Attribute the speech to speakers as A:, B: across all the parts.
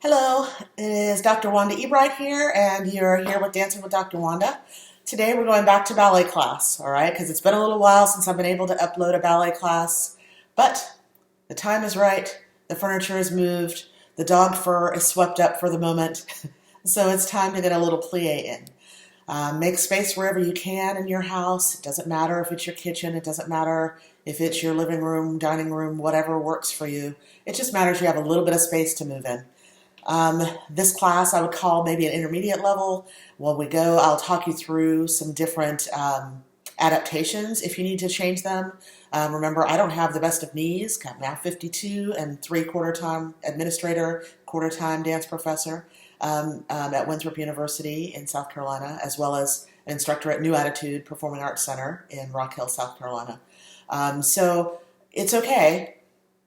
A: Hello, it is Dr. Wanda Ebright here, and you're here with Dancing with Dr. Wanda. Today we're going back to ballet class, all right, because it's been a little while since I've been able to upload a ballet class, but the time is right, the furniture is moved, the dog fur is swept up for the moment, so it's time to get a little plie in. Make space wherever you can in your house. It doesn't matter if it's your kitchen, it doesn't matter if it's your living room, dining room, whatever works for you. It just matters you have a little bit of space to move in. This class I would call maybe an intermediate level. When we go, I'll talk you through some different adaptations if you need to change them. Remember, I don't have the best of knees. I'm now 52 and 3/4 time administrator, quarter-time dance professor at Winthrop University in South Carolina, as well as an instructor at New Attitude Performing Arts Center in Rock Hill, South Carolina. So it's okay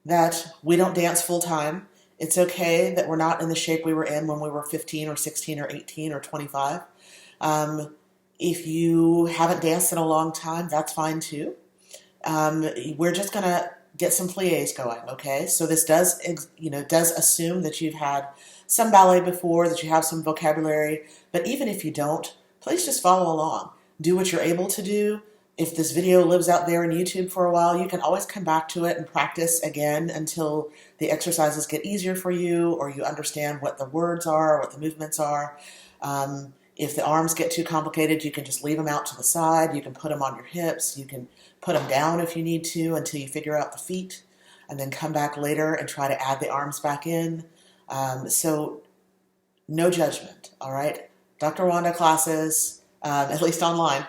A: that we don't dance full-time. It's okay that we're not in the shape we were in when we were 15 or 16 or 18 or 25. If you haven't danced in a long time, that's fine too. We're just going to get some pliés going, okay? So this does assume that you've had some ballet before, that you have some vocabulary, but even if you don't, please just follow along. Do what you're able to do. If this video lives out there on YouTube for a while, you can always come back to it and practice again until the exercises get easier for you or you understand what the words are, what the movements are. If the arms get too complicated, you can just leave them out to the side. You can put them on your hips. You can put them down if you need to until you figure out the feet, and then come back later and try to add the arms back in. So no judgment, all right? Dr. Wanda classes, at least online,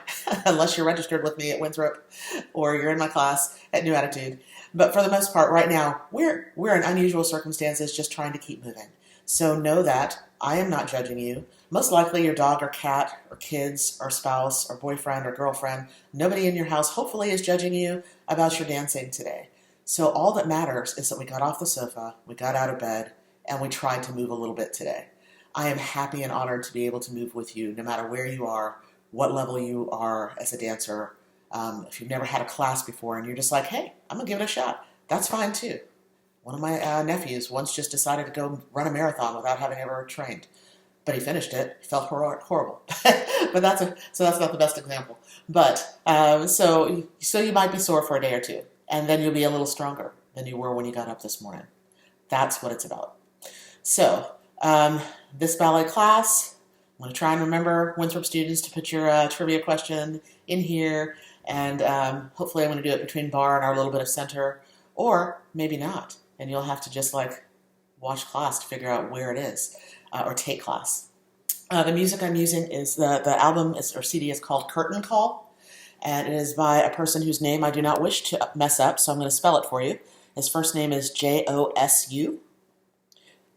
A: unless you're registered with me at Winthrop or you're in my class at New Attitude. But for the most part, right now, we're in unusual circumstances just trying to keep moving. So know that I am not judging you. Most likely your dog or cat or kids or spouse or boyfriend or girlfriend, nobody in your house hopefully is judging you about your dancing today. So all that matters is that we got off the sofa, we got out of bed, and we tried to move a little bit today. I am happy and honored to be able to move with you no matter where you are, what level you are as a dancer. If you've never had a class before and you're just like, hey, I'm going to give it a shot, that's fine too. One of my nephews once just decided to go run a marathon without having ever trained. But he finished it. He felt horrible. But that's not the best example. But so you might be sore for a day or two, and then you'll be a little stronger than you were when you got up this morning. That's what it's about. So this ballet class, I'm going to try and remember, Winthrop students, to put your trivia question in here, and hopefully I'm going to do it between barre and our little bit of center, or maybe not, and you'll have to just like watch class to figure out where it is, or take class. The music I'm using is the album or CD is called Curtain Call, and it is by a person whose name I do not wish to mess up, so I'm going to spell it for you. His first name is Josu.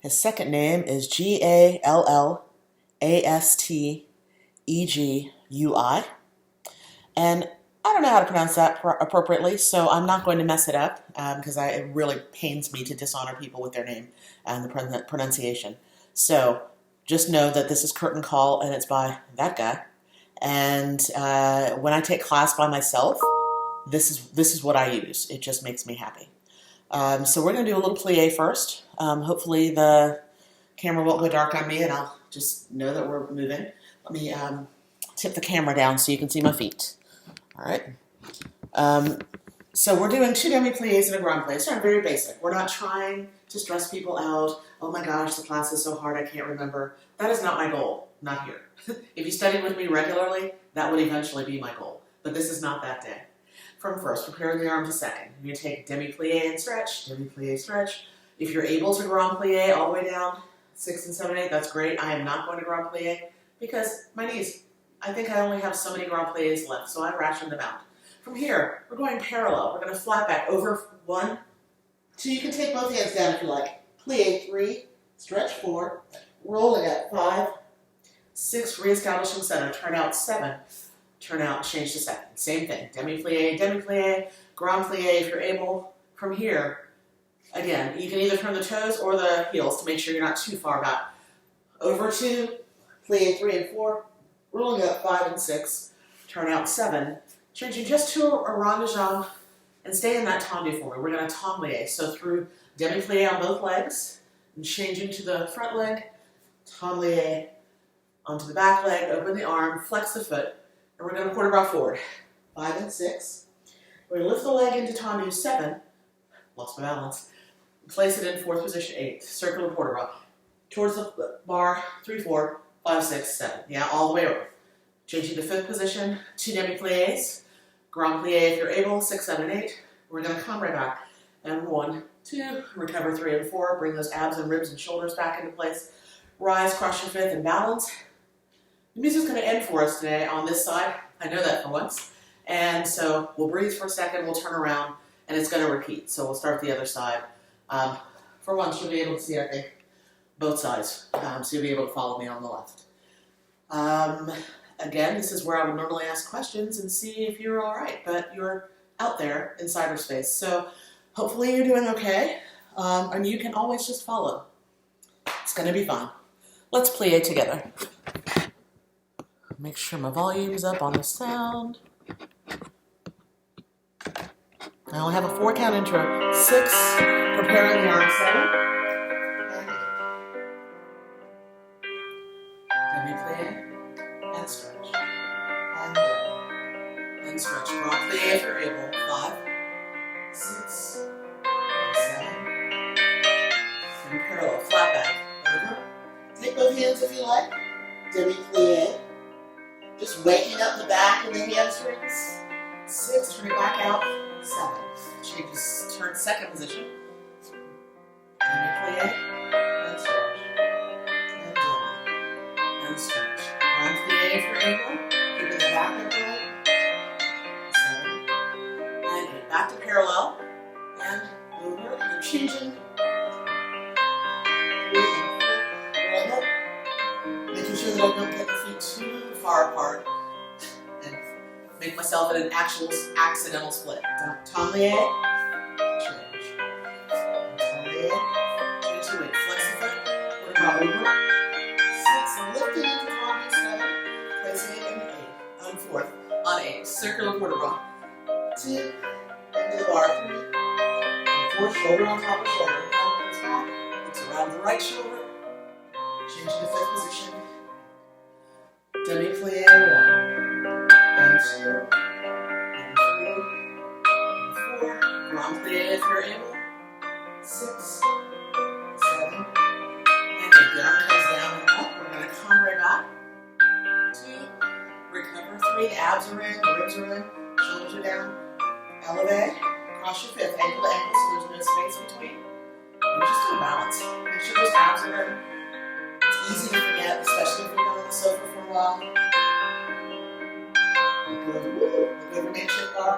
A: His second name is Gallestegui. And I don't know how to pronounce that appropriately, so I'm not going to mess it up because it really pains me to dishonor people with their name and the pronunciation. So just know that this is Curtain Call, and it's by that guy. And when I take class by myself, this is what I use. It just makes me happy. So we're going to do a little plie first. Hopefully the camera won't go dark on me, and I'll just know that we're moving. Let me tip the camera down so you can see my feet. All right. So we're doing 2 demi-pliés and a grand plie. It's very basic. We're not trying to stress people out. Oh my gosh, the class is so hard, I can't remember. That is not my goal. Not here. If you studied with me regularly, that would eventually be my goal. But this is not that day. From first, prepare the arms a second. You're going to take demi-plie and stretch, demi-plie, stretch. If you're able to grand plie all the way down 6 and 7, 8, that's great. I am not going to grand plie because my knees, I think I only have so many grand pliés left, so I rationed them out. From here, we're going parallel. We're going to flat back over 1, 2. You can take both hands down if you like. Plie 3, stretch 4, rolling at 5, 6, reestablishing center, turn out 7, turn out, change to second. Same thing, demi-plie, grand plie if you're able. From here, again, you can either turn the toes or the heels to make sure you're not too far back. Over 2, plie 3 and 4, rolling up 5 and 6, turn out 7, changing just to a rond de jambe, and stay in that tendu for me. We're going to tendre, so through demi-plie on both legs, And changing to the front leg, tablier onto the back leg, open the arm, flex the foot, and we're going to quarter bra forward. 5 and 6. We're going to lift the leg into tendu 7, lost my balance, place it in 4th position 8, circle and quarter bra. Towards the bar, 3, 4, 5, 6, 7. Yeah, all the way over. Changing to 5th position, 2 demi-pliés, grand plié if you're able, 6, 7, 8. We're going to come right back. And 1, 2, recover 3 and 4, bring those abs and ribs and shoulders back into place. Rise, cross your 5th, and balance. The music's going to end for us today on this side. I know that for once. And so we'll breathe for a second, we'll turn around, and it's going to repeat. So we'll start the other side. For once, you'll be able to see, I think, both sides. So you'll be able to follow me on the left. Again, this is where I would normally ask questions and see if you're all right, but you're out there in cyberspace. So hopefully you're doing okay, and you can always just follow. It's going to be fun. Let's plie together. Make sure my volume's up on the sound. I only have a 4 count intro. 6, preparing the arm, 7, and 8. Demi-plie, and stretch. And down. And stretch. Grand plie if you're able. 5, 6, and 7. And parallel, flat back. Over. Take both hands if you like. Demi-plie. Just waking up the back and the hamstrings. 6, turn it back out. 7. Changes, turn 2nd position. Demi-plie. And stretch. And demi. And stretch. Grand plie if you're able. Keeping the back upright. 7. And 8. Back to parallel. And over. And changing. Making sure that I don't get the feet too far apart and make myself in an actual accidental split. Tablier, change. Tablier, change the weight. Flex the foot, quarter bra over. 6, lifting into tablier 7, placing it in 8, on 4th, on 8, circular quarter bra. 2, into the bar, 3, on 4, shoulder on top of shoulder. Elbow comes back, looks around the right shoulder. Change to 5th position. Demi-plie 1, and 2, and 3, and 4. Grand plie if you're able. 6, 7, and 8. The arm comes down and up. We're going to come right back. 2, recover 3. The abs are in, the ribs are in, shoulders are down. Elevate, cross your 5th, ankle to ankle, so there's no space between. We're just doing balance. Make sure those abs are in. It's easy to forget, especially if you've been on the sofa for a while. Look over makeshift bar.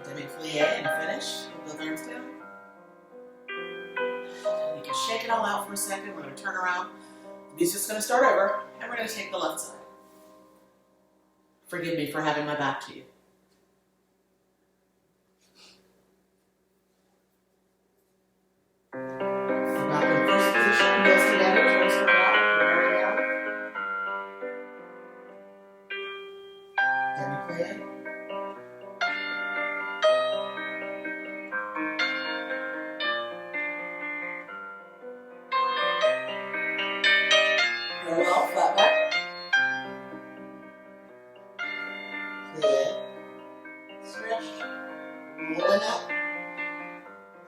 A: Demi-plie and finish. Both arms down. You can shake it all out for a second. We're going to turn around. The music's going to start over, and we're going to take the left side. Forgive me for having my back to you. Parallel, flat back. Plie. Stretch. Rolling up.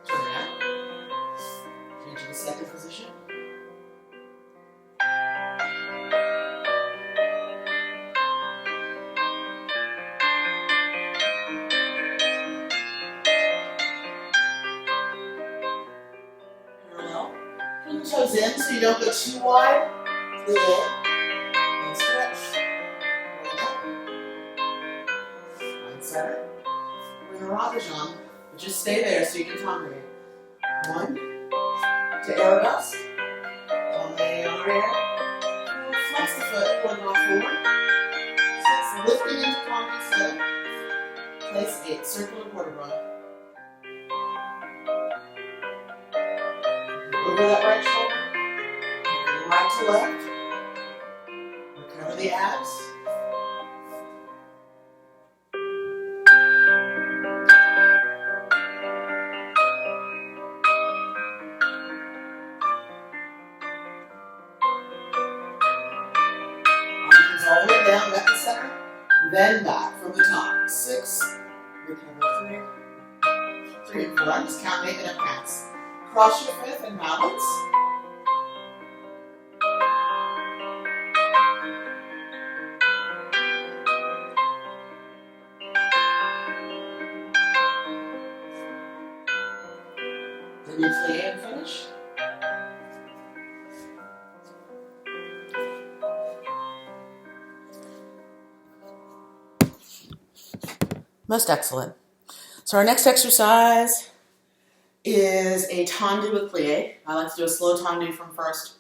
A: Turn out. Change to the 2nd position. Parallel. Pull the toes in so you don't go too wide. Plie, and stretch, roll up, line 7. We're in a ravagin, but just stay there so you can tombe. 1, to Arabesque, tombe on our air, flex the foot, quarter bra forward. 6, lifting into tombe 7, place 8, circle and quarter bra. Over that right shoulder, right to left. Recover the abs. down, left to center, then back from the top. 6, recover 3, 3 and 4. I'm just counting, making up counts. Cross your 5th and balance. Then you plie and finish. Most excellent. So our next exercise is a tendu with plie. I like to do a slow tendu from 1st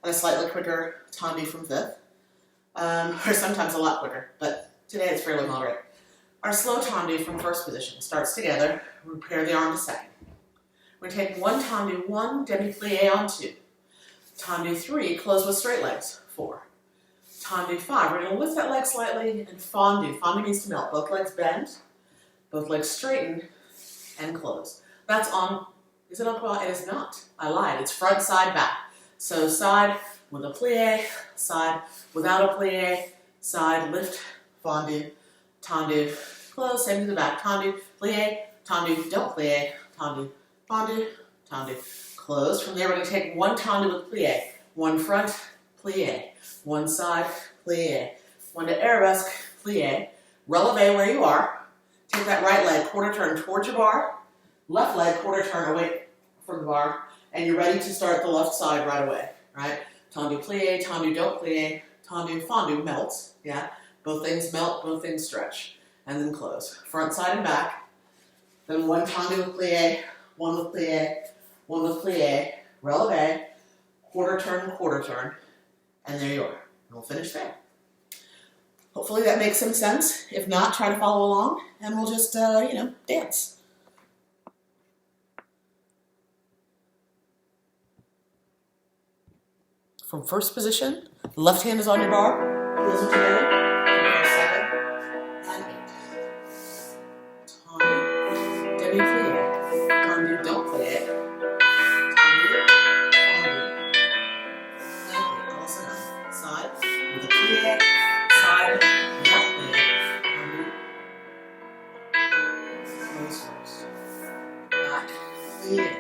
A: and a slightly quicker tendu from 5th. Or sometimes a lot quicker, but today it's fairly moderate. Our slow tendu from 1st position starts together. We prepare the arm to 2nd. We're going to take one tendu 1, demi-plie on 2. Tendu 3, close with straight legs, 4. Tendu 5, we're going to lift that leg slightly and fondu. Fondu means to melt. Both legs bend, both legs straighten, and close. That's on, is it on quad? It is not. I lied. It's front, side, back. So side with a plie, side without a plie, side, lift, fondu, tendu, close, same to the back. Tendu, plie, tendu, don't plie, tendu, fondu, tendu, close. From there, we're going to take one tendu with plie, one front, plie, one side, plie, one to arabesque, plie, releve where you are. Take that right leg, quarter turn towards your bar, left leg, quarter turn away from the bar, and you're ready to start the left side right away, right? Tendu plie, tendu don't plie, tendu fondu melts, yeah? Both things melt, both things stretch, and then close. Front, side, and back. Then one tendu with plie, one with plie, one with plie, releve, quarter turn, and there you are. And we'll finish there. Hopefully that makes some sense. If not, try to follow along, and we'll just, dance. From 1st position, left hand is on your bar, heels are together, prepare 7 and 8. Tendu, demi-plie, tendu, don't plie, tendu, fondu, and 8. Also 9. Side with a plie, side, don't plie, tendu, close first. Back, plie,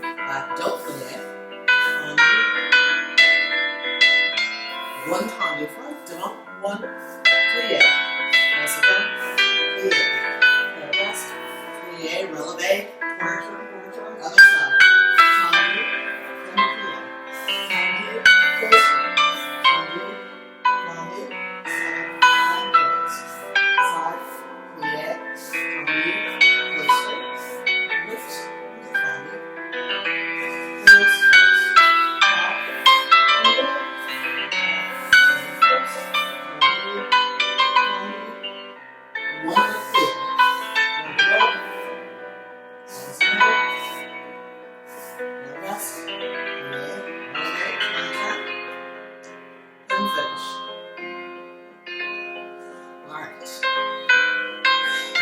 A: back, don't plie, tendu, one tendu front, don't, one plie. Also plie, arabesque, plie, releve, quarter turn, other side. Tendu, demi-plie. Tendu, close turn. Tendu, fondu, 7 and close. Side, plie, tendu, close straight. Lift, and fondu. Close first. Back, plie.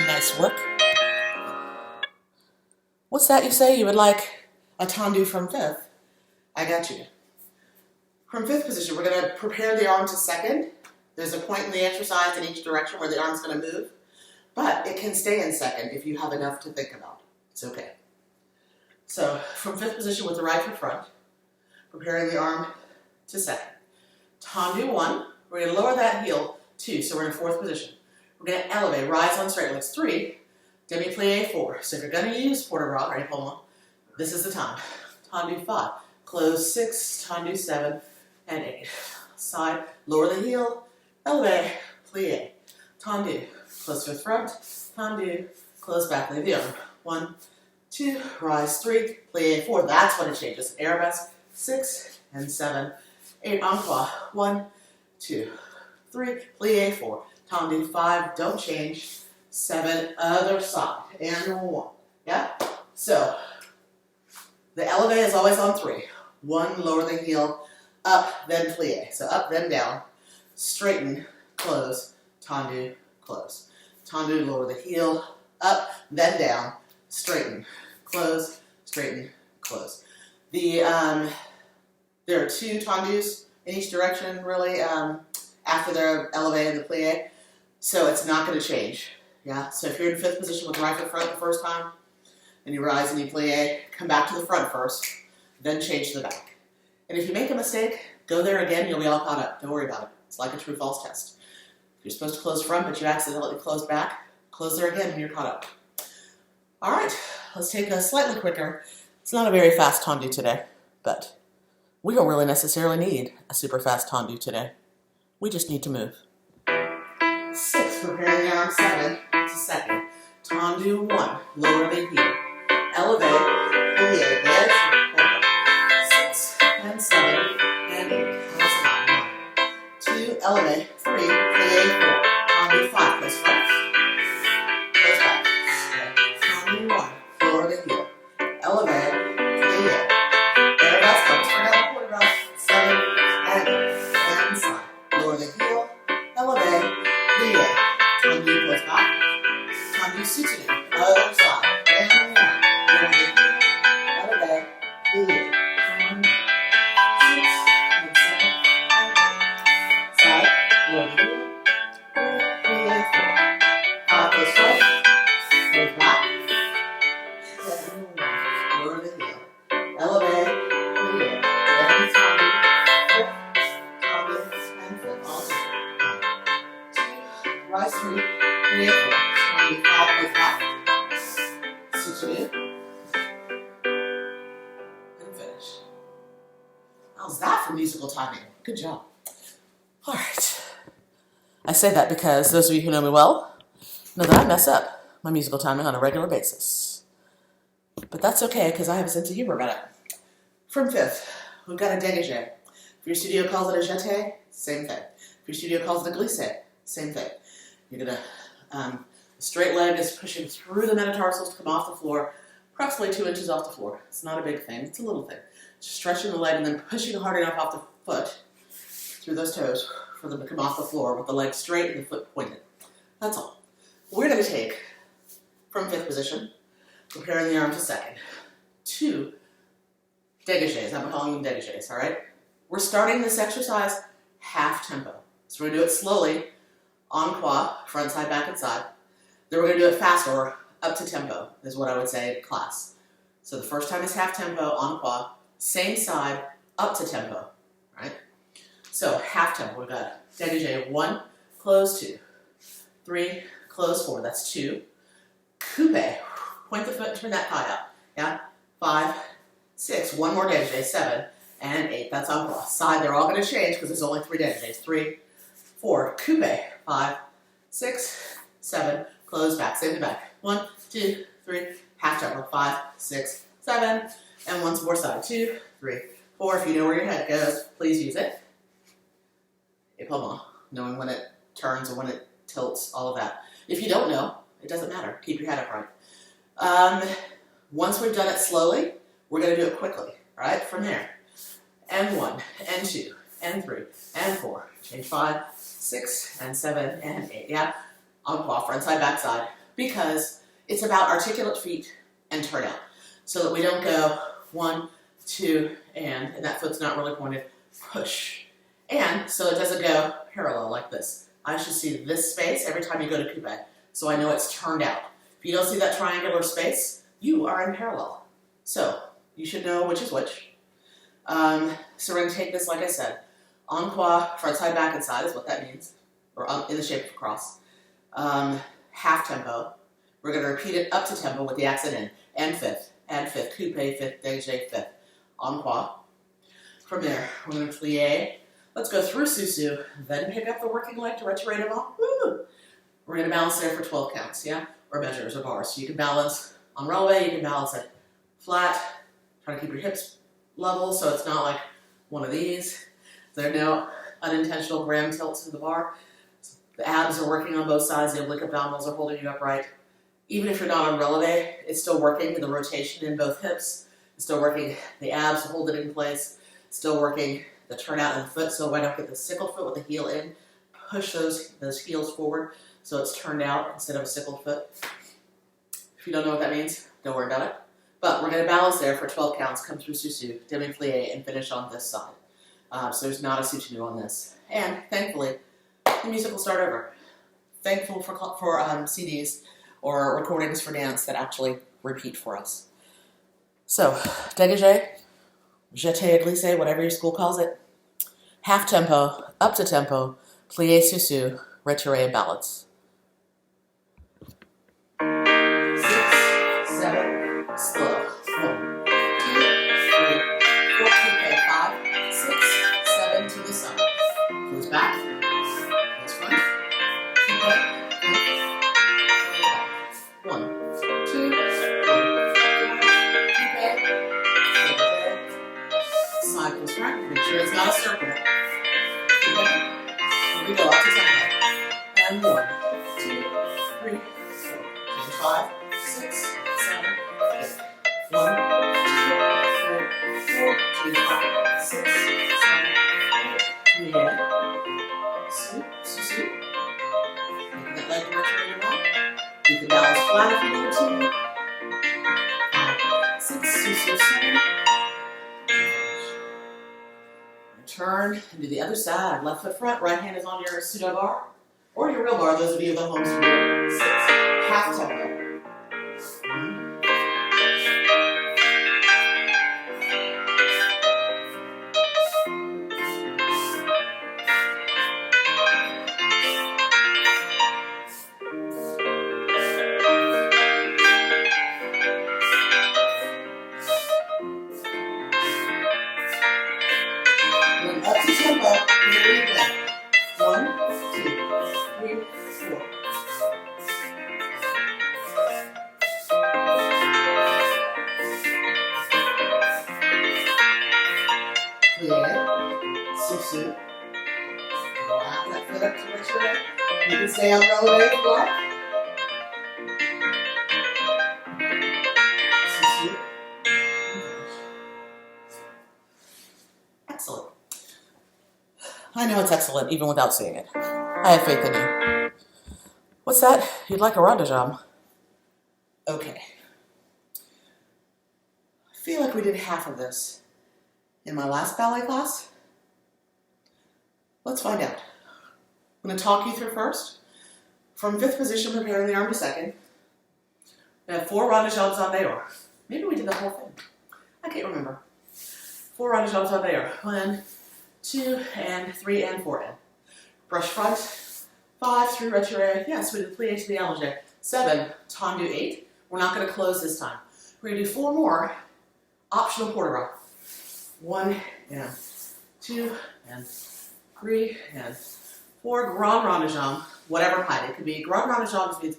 A: Nice work. What's that you say? You would like a tendu from 5th? I got you. From 5th position, we're going to prepare the arm to 2nd. There's a point in the exercise in each direction where the arm's going to move, but it can stay in 2nd if you have enough to think about. It's okay. So from 5th position with the right foot front, preparing the arm to 2nd. Tendu 1, we're going to lower that heel 2, so we're in 4th position. We're going to elevate, rise on straight legs 3, demi-plie 4. So if you're going to use port de bras, right, hold on, this is the time. Tendu 5, close 6, tendu 7, and 8. Side, lower the heel, elevate, plie. Tendu, close to the front, tendu, close back, leave the arm. 1, 2, rise 3, plie 4. That's when it changes. Arabesque 6 and 7, 8 encore. 1, 2, 3, plie 4. Tendu 5, don't change. 7, other side. And 1. Yeah? So, the elevate is always on 3. 1, lower the heel, up, then plie. So up, then down. Straighten, close, tendu, close. Tendu, lower the heel, up, then down. Straighten, close, straighten, close. There are 2 tendus in each direction, really. after the elevate and the plie, so it's not going to change. Yeah, so if you're in fifth position with the right foot front the first time, and you rise and you plie, come back to the front first, then change to the back. And if you make a mistake, go there again, you'll be all caught up. Don't worry about it. It's like a true-false test. If you're supposed to close front, but you accidentally close back, close there again and you're caught up. All right, let's take a slightly quicker. It's not a very fast tendu today, but we don't really necessarily need a super fast tendu today. We just need to move. 6, preparing the arm 7 to second. Tendu 1, lower the heel. Elevate, plie, bend, hold on. 6 and 7 and 8. How's it on? 1, 2, elevate, 3, plie, 4. Tendu 5, close front. Close back. Tendu 1, lower the heel. Elevate, plie. Thereabouts, don't forget the quarter belt. 7 and 8. And side. Lower the heel. Elevate, plie. Tendu, close back. Tendu soutenu. Other side. And 1. Lower the heel. Elevate, plie. 1, 6 and 7 and 8. Side. Lower the heel. Plie, 4. Close front. Close back. And 1. Lower the heel. Elevate, plie. Then tendu. Flip. Tendu and flip. All together. 1, 2. Rise 3. Plie, 4. Tendu 5. Close back. Soutenu. And finish. How's that for musical timing? Good job. All right. I say that because those of you who know me well know that I mess up my musical timing on a regular basis. But that's okay because I have a sense of humor about it. From fifth, we've got a dégagé. If your studio calls it a jeté, same thing. If your studio calls it a glissé, same thing. You're gonna, the straight leg is pushing through the metatarsals to come off the floor, approximately 2 inches off the floor. It's not a big thing, it's a little thing. Just stretching the leg and then pushing hard enough off the foot, through those toes, for them to come off the floor with the leg straight and the foot pointed. That's all. We're gonna take, from fifth position, preparing the arm to second, 2 dégagés. I'm calling them dégagés, all right? We're starting this exercise half tempo. So we're gonna do it slowly, en croix, front side, back and side. Then we're gonna do it faster, or up to tempo, is what I would say in class. So the first time is half tempo, en croix, same side, up to tempo, right? So half tempo, we've got dégagé 1, close 2, 3, close 4, that's 2. Coupe, point the foot, turn that thigh out, yeah? 5, 6, one more dégagé, 7, and 8, that's en croix. Side, they're all gonna change because there's only 3 dégagés. 3, 4, coupe, 5, 6, 7, close back, same to back. 1, 2, 3, half tempo, 5, 6, 7, and once more side, 2, 3, 4. If you know where your head goes, please use it. Épaulement, knowing when it turns and when it tilts, all of that. If you don't know, it doesn't matter. Keep your head upright. Once we've done it slowly, we're going to do it quickly, right? From there. And 1, and 2, and 3, and 4. Change 5, 6, and 7, and 8. Yeah? En croix, front side, back side. Because it's about articulate feet and turnout. So that we don't go 1, 2, and that foot's not really pointed. Push. And so it doesn't go parallel like this. I should see this space every time you go to coupe, so I know it's turned out. If you don't see that triangular space, you are in parallel. So you should know which is which. So we're going to take this, like I said, en croix, front side, back and side is what that means, or in the shape of a cross. Half tempo. We're going to repeat it up to tempo with the accent in, and fifth, coupe, fifth, dégagé, fifth, en croix. From there, we're going to plie. Let's go through Susu, then pick up the working leg to retiré devant. Woo! We're going to balance there for 12 counts, yeah? Or measures or bars. So you can balance on releve, you can balance it flat. Try to keep your hips level so it's not like one of these. There are no unintentional gram tilts to the bar. The abs are working on both sides. The oblique abdominals are holding you upright. Even if you're not on releve, it's still working the rotation in both hips. It's still working the abs to hold it in place. Still working the turnout in the foot, so I don't get the sickle foot with the heel in. Push those heels forward so it's turned out instead of a sickled foot. If you don't know what that means, don't worry about it. But we're going to balance there for 12 counts, come through Susu, demi-plie, and finish on this side. So there's not a soutenu on this. And thankfully, the music will start over. Thankful for CDs or recordings for dance that actually repeat for us. So, dégagé, jeté, glissé, whatever your school calls it. Half tempo, up to tempo, plié, sous, retiré, ballets. 6, 7, slow. 1, 2, 3, 4, keep 5, 6, 7 to the side. Goes back, goes front, keep it. 1, 2, 3, 4, keep it. Side goes front, make sure it's not a circle. Keep it. Here we go, up to tempo. And 1, 2, 3, 4. 5, 6, 7, 8. 1, 2, 3, 4, 2, 5, 6, 7, 8. Swoop, swoop. Making that leg rotating along. You can balance flat if you need to. 5, 6, 2, 7. Turn and do the other side. Left foot front, right hand is on your pseudo bar or your real bar. Those of you at home studio. 6, half tempo. Up to tempo, here we go. 1, 2, 3, 4. Clear. Sous. Wrap that foot up to make sure you can stay on releve if you like. Sous. Excellent. I know it's excellent, even without seeing it. I have faith in you. What's that? You'd like a adagio? Okay. I feel like we did half of this in my last ballet class. Let's find out. I'm going to talk you through first. From fifth position, preparing the arm to second. We have 4 adagio en dehors. Maybe we did the whole thing. I can't remember. 4 adagio en dehors. 1, 2, and 3, and 4, and. Brush front, 5, through retiré. Yes, we did plié to the allégé. 7, tendu 8. We're not going to close this time. We're going to do 4 more optional port de bras. 1, and 2, and 3, and 4. Grand rond-de-jambe, whatever height. It could be grand rond-de-jambe means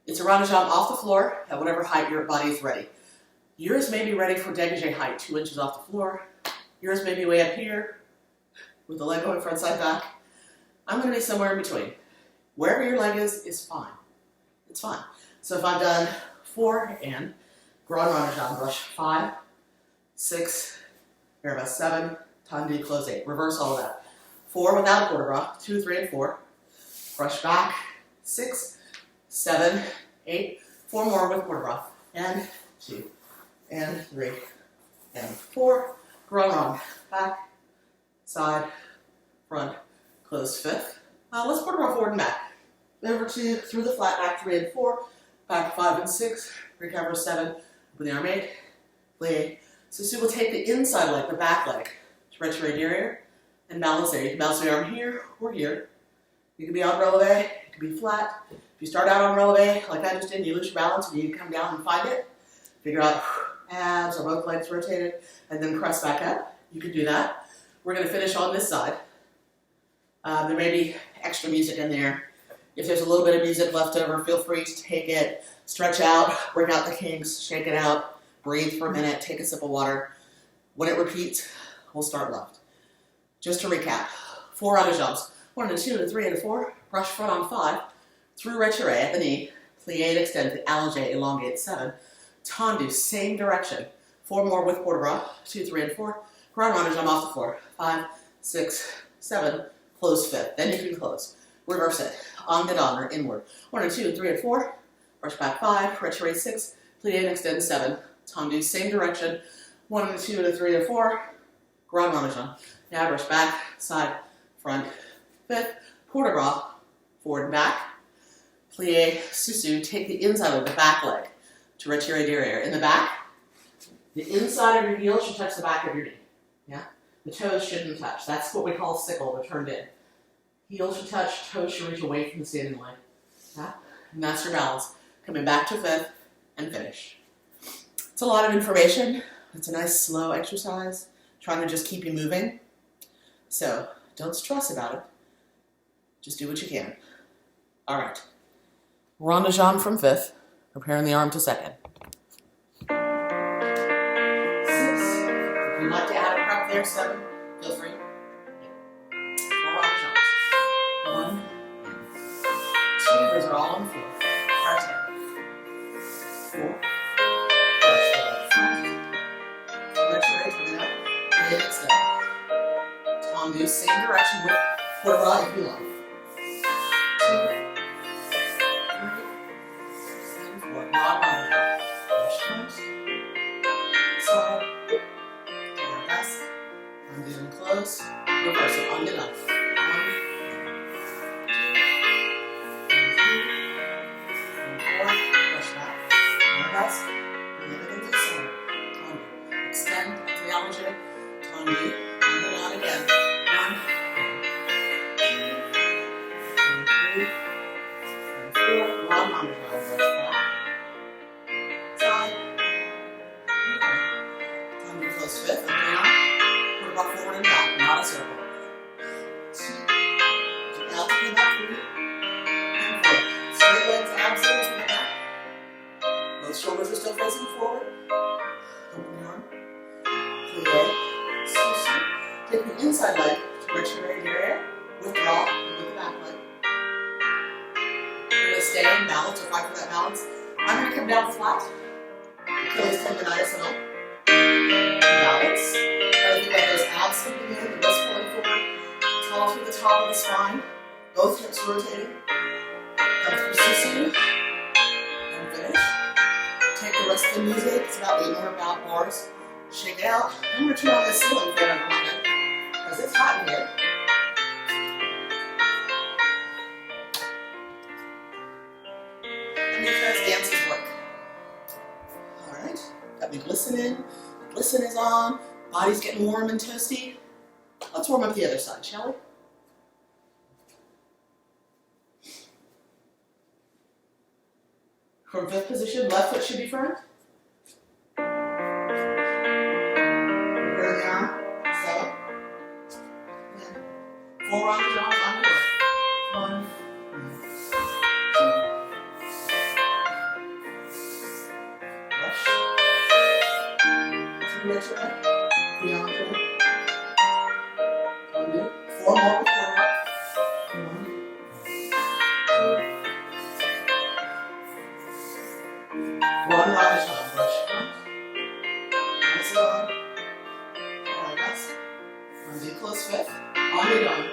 A: it's a rond-de-jambe off the floor at whatever height your body is ready. Yours may be ready for dégagé height, 2 inches off the floor. Yours may be way up here with the leg going front, side, back. I'm going to be somewhere in between. Wherever your leg is fine. It's fine. So if I've done 4 and grand rond-de-jambe, brush 5, 6, here about 7, tendu, close 8. Reverse all of that. 4 without a port de bras, 2, 3, and 4. Brush back, 6, 7, 8. 4 more with port de bras. And 2, and 3, and 4. Grand rond, back, side, front, close 5th. Let's port de bras forward and back. Over 2, through the flat, back 3 and 4, back 5 and 6, recover 7, with the arm 8, plié. So we'll take the inside leg, the back leg, to retiré derrière, and balance there. You can balance the arm here or here. You can be on releve, it can be flat. If you start out on releve, like I just did, you lose your balance and you come down and find it. Figure out abs or both legs rotated, and then press back up. You can do that. We're going to finish on this side. There may be extra music in there. If there's a little bit of music left over, feel free to take it, stretch out, bring out the kinks, shake it out, breathe for a minute, take a sip of water. When it repeats, we'll start left. Just to recap, 4 adagio. 1 and 2 and 3 and 4, brush front on 5, through retiré at the knee, plié to extend, the allégé, elongate 7, tendu, same direction, 4 more with port de bras, 2, 3, and 4, grand rond-de-jambe off the floor, 5, 6, 7, close 5th, then you can close. Reverse it, en dedans or inward, 1 and 2 and 3 and 4, brush back 5, retiré 6, plié and extend 7, tendu, same direction, 1 and 2 and 3 and 4, grand rond-de-jambe. Now brush back, side, front, 5th, Port de bras, forward and back. Plie, susu, take the inside of the back leg to retire derriere. In the back, the inside of your heel should touch the back of your knee. Yeah? The toes shouldn't touch. That's what we call sickle, but turned in. Heel should touch, toes should reach away from the standing line. Yeah? And that's your balance. Coming back to fifth and finish. It's a lot of information. It's a nice slow exercise, trying to just keep you moving. So don't stress about it. Just do what you can. All right. Rond de jambe from fifth, preparing the arm to second. 6. If you'd like to add a prep there, 7, feel free. 4 rond de jambes. 1, 2, those are all on 4. Part 10. 4. Push the front. Retire, coming up. And extend. Tendu, same direction with port de bras if you like. 2. Close, reverse it on the left. 1, 2, and 4, push back. Reverse, bring everything to the center. Tendu, extend to the allegro. Tendu, and then out again. 1, 2, and 3, and 4. Long arm to push back. Side. Tendu, close fifth, open the arm. Forward and back, not a circle. 2. Out to the back, 3. And 4. Straight legs, abs to the back. Both shoulders are still facing forward. Open the arm. Plie. Susu. Take the inside leg to retire derriere. Withdraw with the back leg. You're going to stay in balance or fight for that balance. I'm going to come down flat. Achilles tendonitis and up. Balance. Think about those abs sticking in, the wrist pulling forward, tall through the top of the spine, both hips rotating. Come through susu, and finish. Take the rest of the music, it's about 8 more bars. Shake it out. I'm going to turn on the ceiling fan in a moment, because it's hot in here. And because dances work. Alright, got me glistening. The glisten is on. Body's getting warm and toasty. Let's warm up the other side, shall we? From fifth position, left foot should be front. Prepare the arm. 7. And 4 rond de jambes on the left. 1, 2. Rush. 2 retire. 4 more with forward. 1, 2. 1 rond de jambe. Brush front. Nice on. Alright, guys. Undo close fifth. On your dome.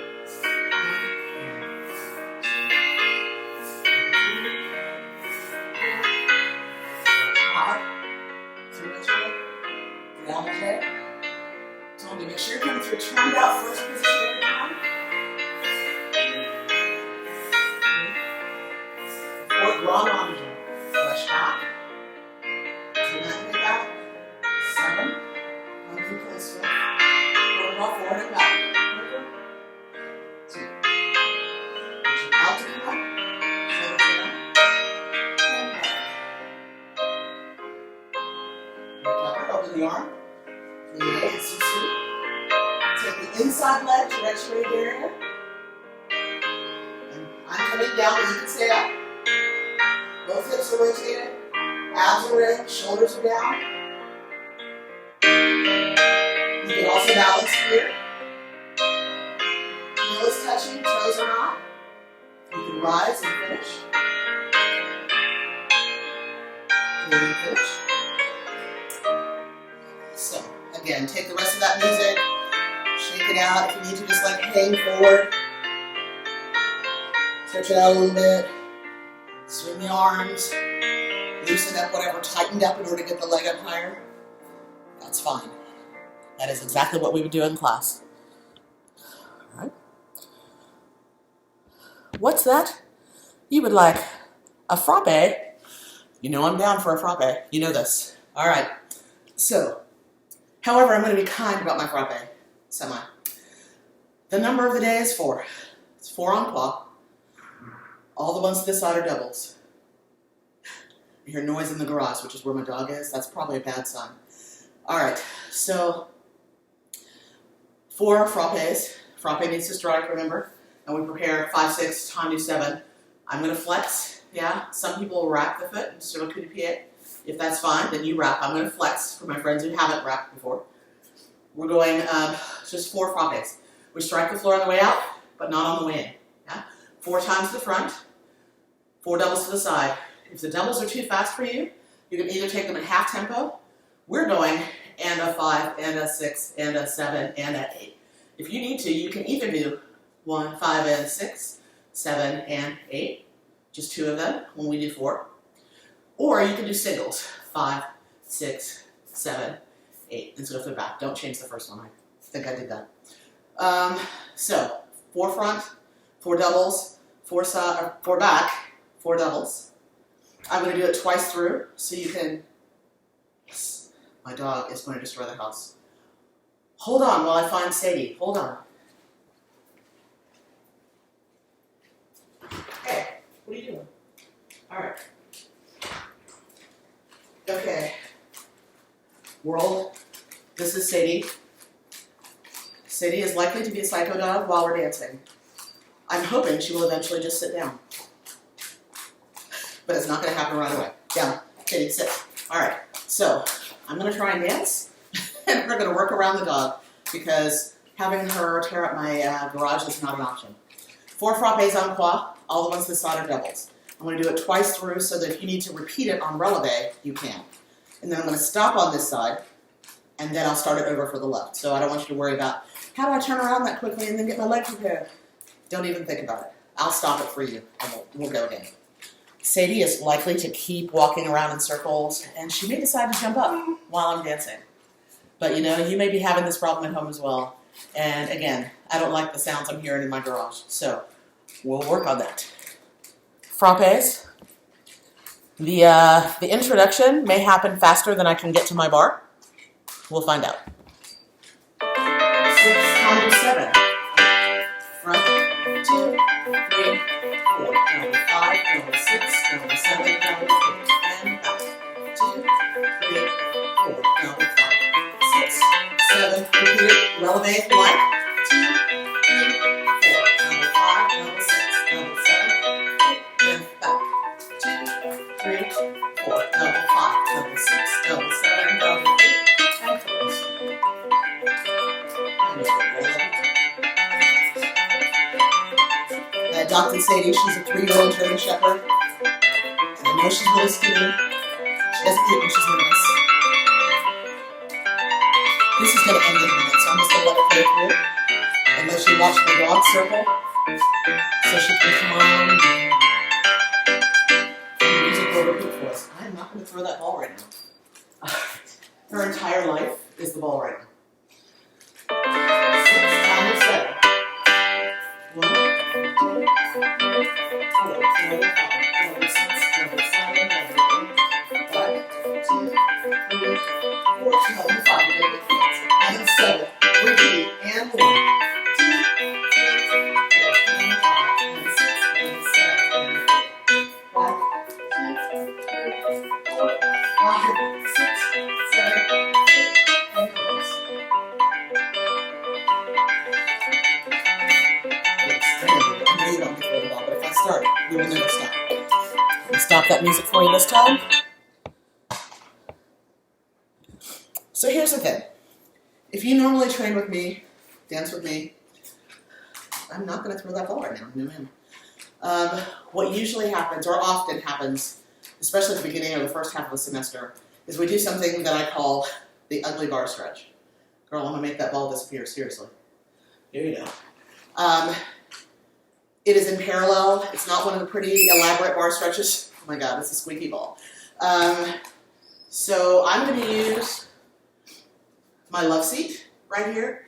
A: 1, 2, 3 retire. Down the head. Make sure you're coming through turned out first position every time. 4, rond on the jump. Flush back. 2, back, back. 7. Undo close foot. Forward and back. 2. Push out to the back. Shoulders down. And back. Recover, open the arm. Plie, susu. Take the inside leg to retire derriere. And I'm coming down, but you can stay up. Both hips are rotated. Abs are in, shoulders are down. You can also balance here. Heel is touching, toes are not. You can rise and finish. And finish. So, again, take the rest of that music. Shake it out. If you need to, just like hang forward. Stretch it out a little bit. Swing the arms. Loosen up whatever tightened up in order to get the leg up higher. That's fine. That is exactly what we would do in class. All right. What's that? You would like a frappe? You know I'm down for a frappe. You know this. All right. So, however, I'm going to be kind about my frappe. Semi. The number of the day is 4. It's 4 en croix. All the ones to this side are doubles. You hear noise in the garage, which is where my dog is. That's probably a bad sign. All right. So, 4 frappes. Frappe needs to strike, remember? And we prepare 5, 6, time do 7. I'm going to flex. Yeah. Some people will wrap the foot and sort of coup de pied. If that's fine, then you wrap. I'm going to flex for my friends who haven't wrapped before. We're going just 4 frappes. We strike the floor on the way out, but not on the way in. Yeah? 4 times to the front, 4 doubles to the side. If the doubles are too fast for you, you can either take them at half tempo. We're going and a 5, and a 6, and a 7, and a 8. If you need to, you can either do 1, 5, and 6, 7, and 8. Just 2 of them when we do 4. Or you can do singles, 5, 6, 7, 8, and so if they're back. Don't change the first one. I think I did that. So 4 front, 4 doubles, 4 side, 4 back, 4 doubles. I'm going to do it twice through, so you can. Yes, my dog is going to destroy the house. Hold on while I find Sadie. Hold on. Hey, what are you doing? All right. Okay. World, this is Sadie. Sadie is likely to be a psycho dog while we're dancing. I'm hoping she will eventually just sit down. But it's not going to happen right away. Down. Sadie, sit. All right. So, I'm going to try and dance. And we're going to work around the dog because having her tear up my garage is not an option. 4 frappes en croix. All the ones this side are doubles. I'm going to do it twice through so that if you need to repeat it on releve, you can. And then I'm going to stop on this side, and then I'll start it over for the left. So I don't want you to worry about, how do I turn around that quickly and then get my leg prepared? Don't even think about it. I'll stop it for you, and we'll go again. Sadie is likely to keep walking around in circles, and she may decide to jump up while I'm dancing. But you know, you may be having this problem at home as well. And again, I don't like the sounds I'm hearing in my garage. So we'll work on that. Frappes. The introduction may happen faster than I can get to my bar. We'll find out. 6 times 7. Front, 2, 3, 4. Down to 5, down to 6, down to 7, down to 8. And back. 2, 3, 4. Down to 5, 6, 7. Repeat it. Releve if you like. 2, 3, 4. Down to 5, down to 6, down to 7, 8, and back. 2, 3, 4. Down to 5, down to 6, down to 7, down to 8. And close. I adopted Sadie. She's a 3-year-old German Shepherd. And I know she's really skinny. She doesn't eat when she's nervous. This is going to end in a minute, so I'm just going to let her play through. And let you watch the dog circle. So she can come on. And the music will repeat for us. I'm not going to throw that ball right now. Her entire life is the ball right now. 6 times 7. 1, 2, 3, 4, 5, 6, 7, 5, 2, 3, 4, 5. And then 7. Repeat. And 1, 2, 3, 4, 5, and 6, and 7, and 8. 1, 2, 3, 4, 5, 6, 7, 8, and close. I know you don't get rid of the ball, but if I start, we will never stop. Let me stop that music for you this time. So here's the thing. If you normally train with me, dance with me, I'm not going to throw that ball right now. No, ma'am. What usually happens, or often happens, especially at the beginning or the first half of the semester, is we do something that I call the ugly bar stretch. Girl, I'm going to make that ball disappear, seriously. Here you go. It is in parallel. It's not one of the pretty elaborate bar stretches. Oh my God, it's a squeaky ball. So I'm going to use my love seat right here.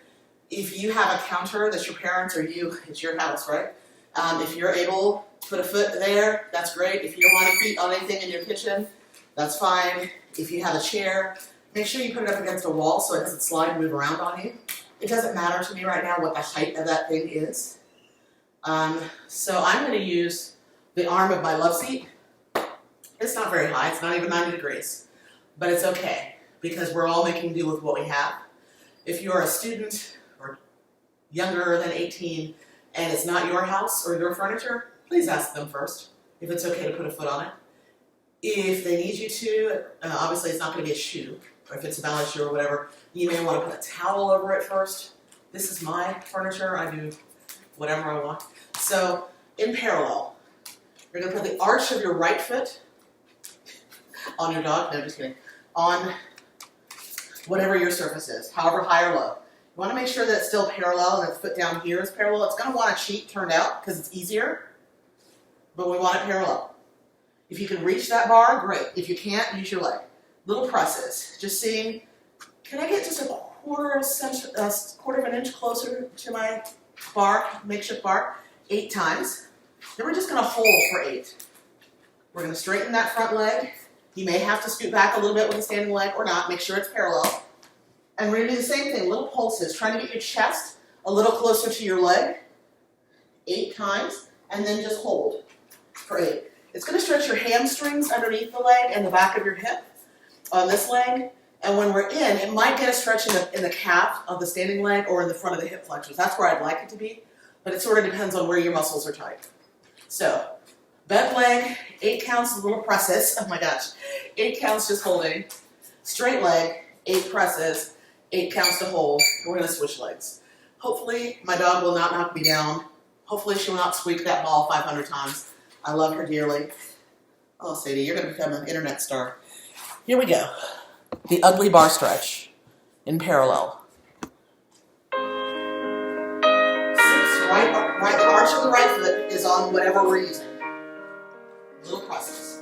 A: If you have a counter that's your parents or you, it's your house, right? If you're able to put a foot there, that's great. If you don't want your feet on anything in your kitchen, that's fine. If you have a chair, make sure you put it up against a wall so it doesn't slide and move around on you. It doesn't matter to me right now what the height of that thing is. So I'm going to use the arm of my love seat. It's not very high, it's not even 90 degrees, but it's okay because we're all making do with what we have. If you're a student or younger than 18 and it's not your house or your furniture, please ask them first if it's okay to put a foot on it. If they need you to, obviously it's not going to be a shoe, or if it's a ballet shoe or whatever, you may want to put a towel over it first. This is my furniture, I do whatever I want. So, in parallel, you're going to put the arch of your right foot on your dog, no, just kidding, on whatever your surface is, however high or low. You want to make sure that it's still parallel and the foot down here is parallel. It's going to want a cheek turned out because it's easier, but we want it parallel. If you can reach that bar, great. If you can't, use your leg. Little presses, just seeing, can I get just a quarter of an inch closer to my bar, makeshift bar, 8 times. Then we're just going to hold for 8. We're going to straighten that front leg. You may have to scoot back a little bit with a standing leg or not. Make sure it's parallel. And we're going to do the same thing, little pulses, trying to get your chest a little closer to your leg, 8 times, and then just hold for 8. It's going to stretch your hamstrings underneath the leg and the back of your hip on this leg. And when we're in, it might get a stretch in the calf of the standing leg or in the front of the hip flexors. That's where I'd like it to be, but it sort of depends on where your muscles are tight. So, bent leg, 8 counts, little presses. Oh my gosh, 8 counts just holding. Straight leg, 8 presses, 8 counts to hold. We're going to switch legs. Hopefully, my dog will not knock me down. Hopefully, she will not squeak that ball 500 times. I love her dearly. Oh, Sadie, you're going to become an internet star. Here we go. The ugly bar stretch in parallel. 6, right, the arch of the right foot is on whatever we're using. Little presses.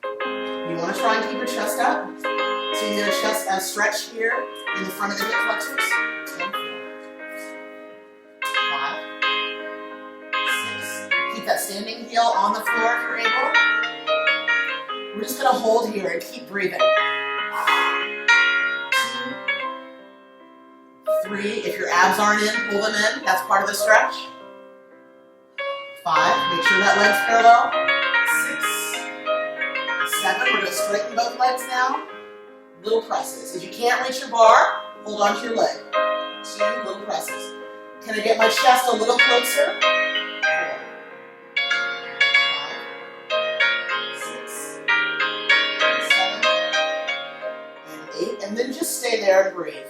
A: You want to try and keep your chest up. So you get a chest stretch here in the front of the hip flexors. 10, 5, 6. Keep that standing heel on the floor if you're able. We're just going to hold here and keep breathing. 2, 3. If your abs aren't in, pull them in. That's part of the stretch. 5. Make sure that leg's parallel. 6, 7. We're going to straighten both legs now. Little presses. If you can't reach your bar, hold on to your leg. 2 little presses. Can I get my chest a little closer? 4, 5, 6, 7, and 8. And then just stay there and breathe.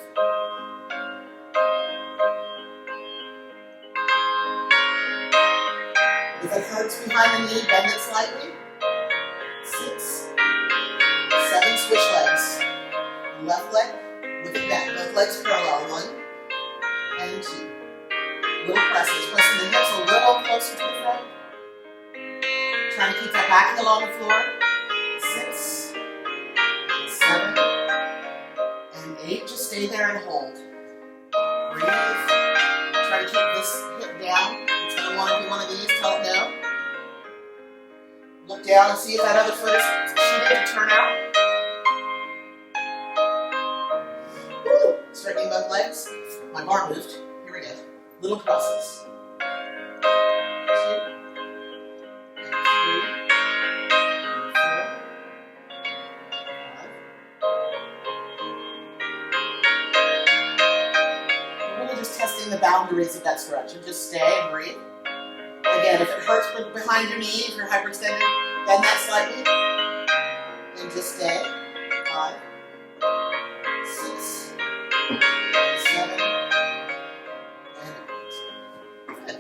A: If it hurts behind the knee, bend it slightly. 6, 7, switch legs. Left leg with it bent. Both legs parallel. 1 and 2. Little presses. Pressing the hips a little closer to the front. Trying to keep that back heel on the floor. 6, 7, and 8. Just stay there and hold. Breathe. Try to keep this hip down. It's going to want to be one of these. Tell it no. Look down and see if that other foot is shooting to turn out. Woo. Straightening both legs. My bar moved. Here we go. Little crosses. 2, and 3, and 4, 5. We're really just testing the boundaries of that stretch. And just stay and breathe. Again, if it hurts behind your knee, if you're hyperextended, bend that slightly. And just stay. 5, 6, 7, and 8. Good.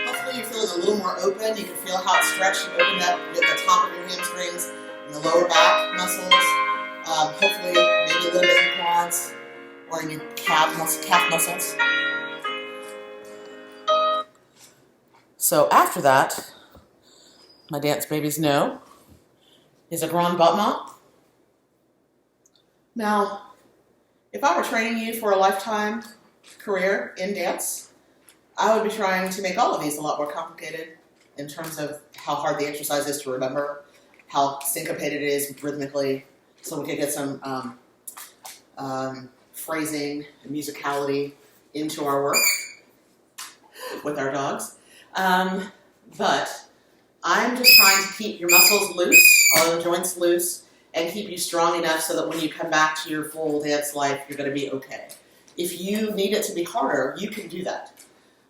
A: Hopefully you're feeling a little more open. You can feel how it's stretched and opened up at the top of your hamstrings and the lower back muscles. Hopefully maybe a little bit in your quads or in your calf muscles. So after that, my dance babies know, is a grand battement. Now, if I were training you for a lifetime career in dance, I would be trying to make all of these a lot more complicated in terms of how hard the exercise is to remember, how syncopated it is rhythmically, so we could get some phrasing and musicality into our work with our dogs. But I'm just trying to keep your muscles loose, all the joints loose, and keep you strong enough so that when you come back to your full dance life, you're going to be okay. If you need it to be harder, you can do that.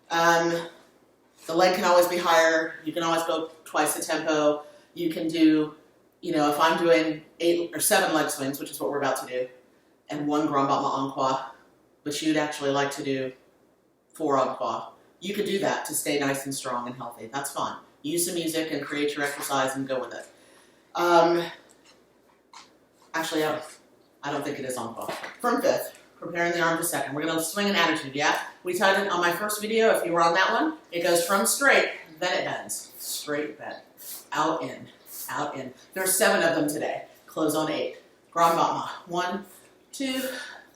A: The leg can always be higher. You can always go twice the tempo. You can do, if I'm doing 8 or 7 leg swings, which is what we're about to do, and 1 grand battement en croix, but you'd actually like to do 4 en croix, you could do that to stay nice and strong and healthy. That's fine. Use some music and create your exercise and go with it. Actually, I don't think it is en croix. From 5th. Preparing the arm to 2nd. We're going to swing an attitude, yeah? We taught it on my first video, if you were on that one. It goes from straight, then it bends. Straight, bend. Out, in. Out, in. There's 7 of them today. Close on 8. Grand battement. 1, 2,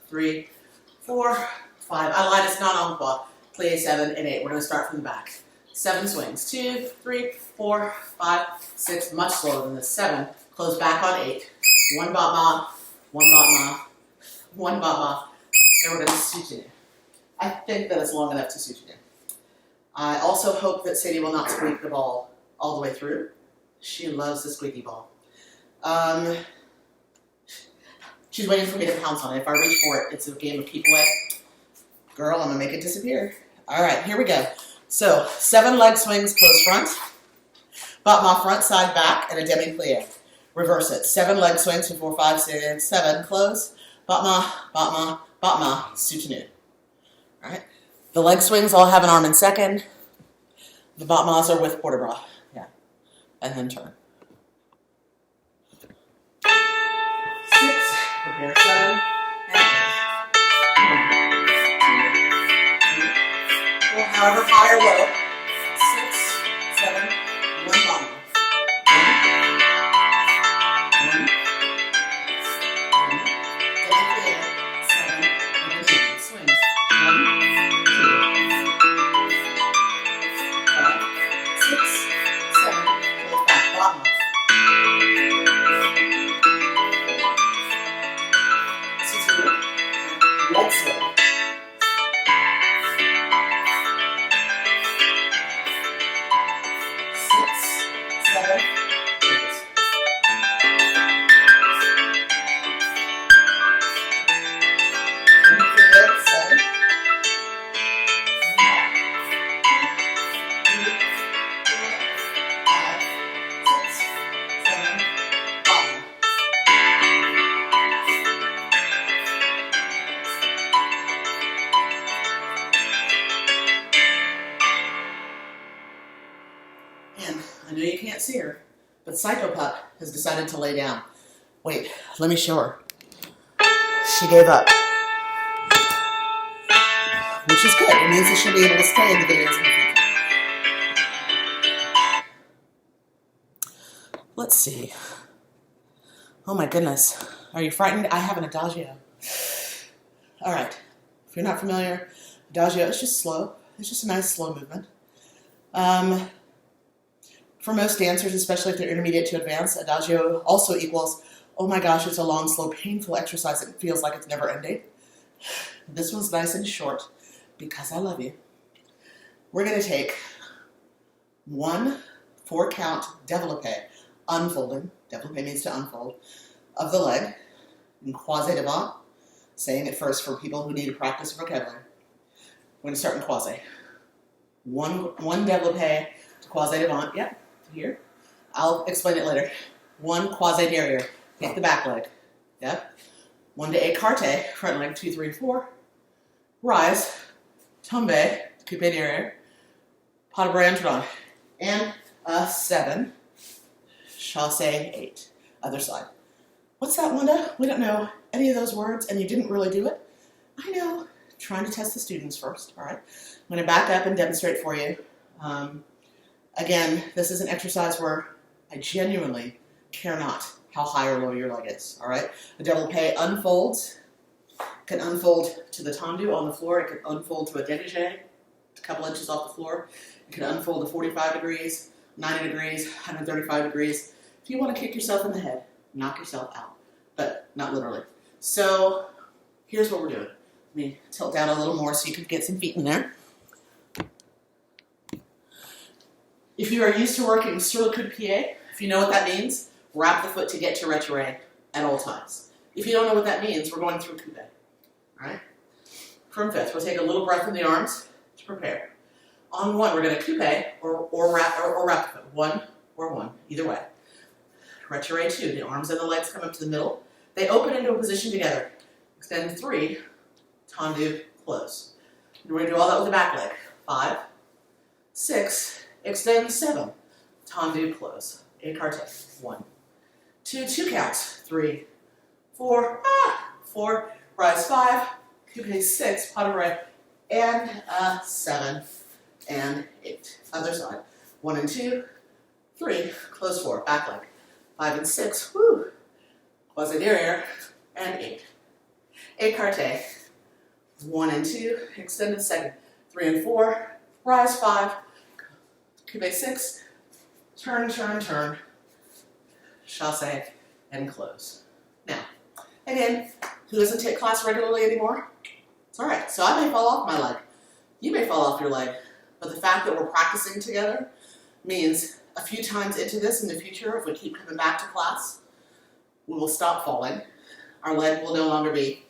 A: 3, 4, 5. I lied, it's not en croix. Plie 7 and 8. We're going to start from the back. 7 swings. 2, 3, 4, 5, 6. Much slower than this. 7. Close back on 8. 1 battement. 1 battement. 1 battement. And we're going to soutenu. I think that it's long enough to soutenu. I also hope that Sadie will not squeak the ball all the way through. She loves the squeaky ball. She's waiting for me to pounce on it. If I reach for it, it's a game of keep away. Girl, I'm going to make it disappear. All right, here we go. So, 7 leg swings, close front. Battement front, side, back, and a demi-plie. Reverse it. 7 leg swings, 2, 4, 5, 6, 7, close. Battement, battement, battement, soutenu. All right. The leg swings all have an arm in 2nd. The battements are with port de bras. Yeah. And then turn. 6, prepare 7, and 8. 1, 2, 3, 4, however high or low. 6, 7, 1 battement. See her, but Psychopup has decided to lay down. Wait, let me show her. She gave up, which is good. It means that she'll be able to stay in the videos in the future. Let's see. Oh my goodness. Are you frightened? I have an adagio. All right. If you're not familiar, adagio is just slow. It's just a nice slow movement. For most dancers, especially if they're intermediate to advanced, adagio also equals, oh my gosh, it's a long, slow, painful exercise. It feels like it's never ending. This one's nice and short because I love you. We're going to take 1 4-count développé, unfolding, développé means to unfold, of the leg, in quasi devant, saying it first for people who need to practice vocabulary. We're going to start in quasi. One développé to quasi devant, yep. Here. I'll explain it later. 1 quasi derrière, take the back leg. Yep. 1 to écarté, front leg, 2, 3, 4. Rise, tombe, coupe derrière, pas de bras entrant. And a 7, chasse 8. Other side. What's that, Wanda? We don't know any of those words, and you didn't really do it? I know. Trying to test the students first, all right? I'm going to back up and demonstrate for you. Again, this is an exercise where I genuinely care not how high or low your leg is, all right? The développé unfolds. It can unfold to the tendu on the floor. It can unfold to a dégagé. a couple inches off the floor. You can unfold to 45 degrees, 90 degrees, 135 degrees. If you want to kick yourself in the head, knock yourself out, but not literally. So here's what we're doing. Let me tilt down a little more so you can get some feet in there. If you are used to working sur le coup de pied, if you know what that means, wrap the foot to get to retiré at all times. If you don't know what that means, we're going through coupe. All right? From fifth, we'll take a little breath in the arms to prepare. On one, we're going to coupe or wrap the foot. One or one, either way. Retiré two, the arms and the legs come up to the middle. They open into a position together. Extend three, tendu, close. And we're going to do all that with the back leg. 5, 6, extend 7, tendu, close. Écarté. 1, 2, 2 counts. 3, 4, 4, rise 5, coupe 6, pas de barre, and 7 and 8. Other side. 1 and 2, 3, close 4, back leg. 5 and 6, whoo, croisé derrière, and 8. Écarté. 1 and 2, extended second. 3 and 4, rise 5, coupe 6, turn, turn, turn, chassé, and close. Now, again, who doesn't take class regularly anymore? It's all right. So I may fall off my leg. You may fall off your leg. But the fact that we're practicing together means a few times into this in the future, if we keep coming back to class, we will stop falling. Our leg will no longer be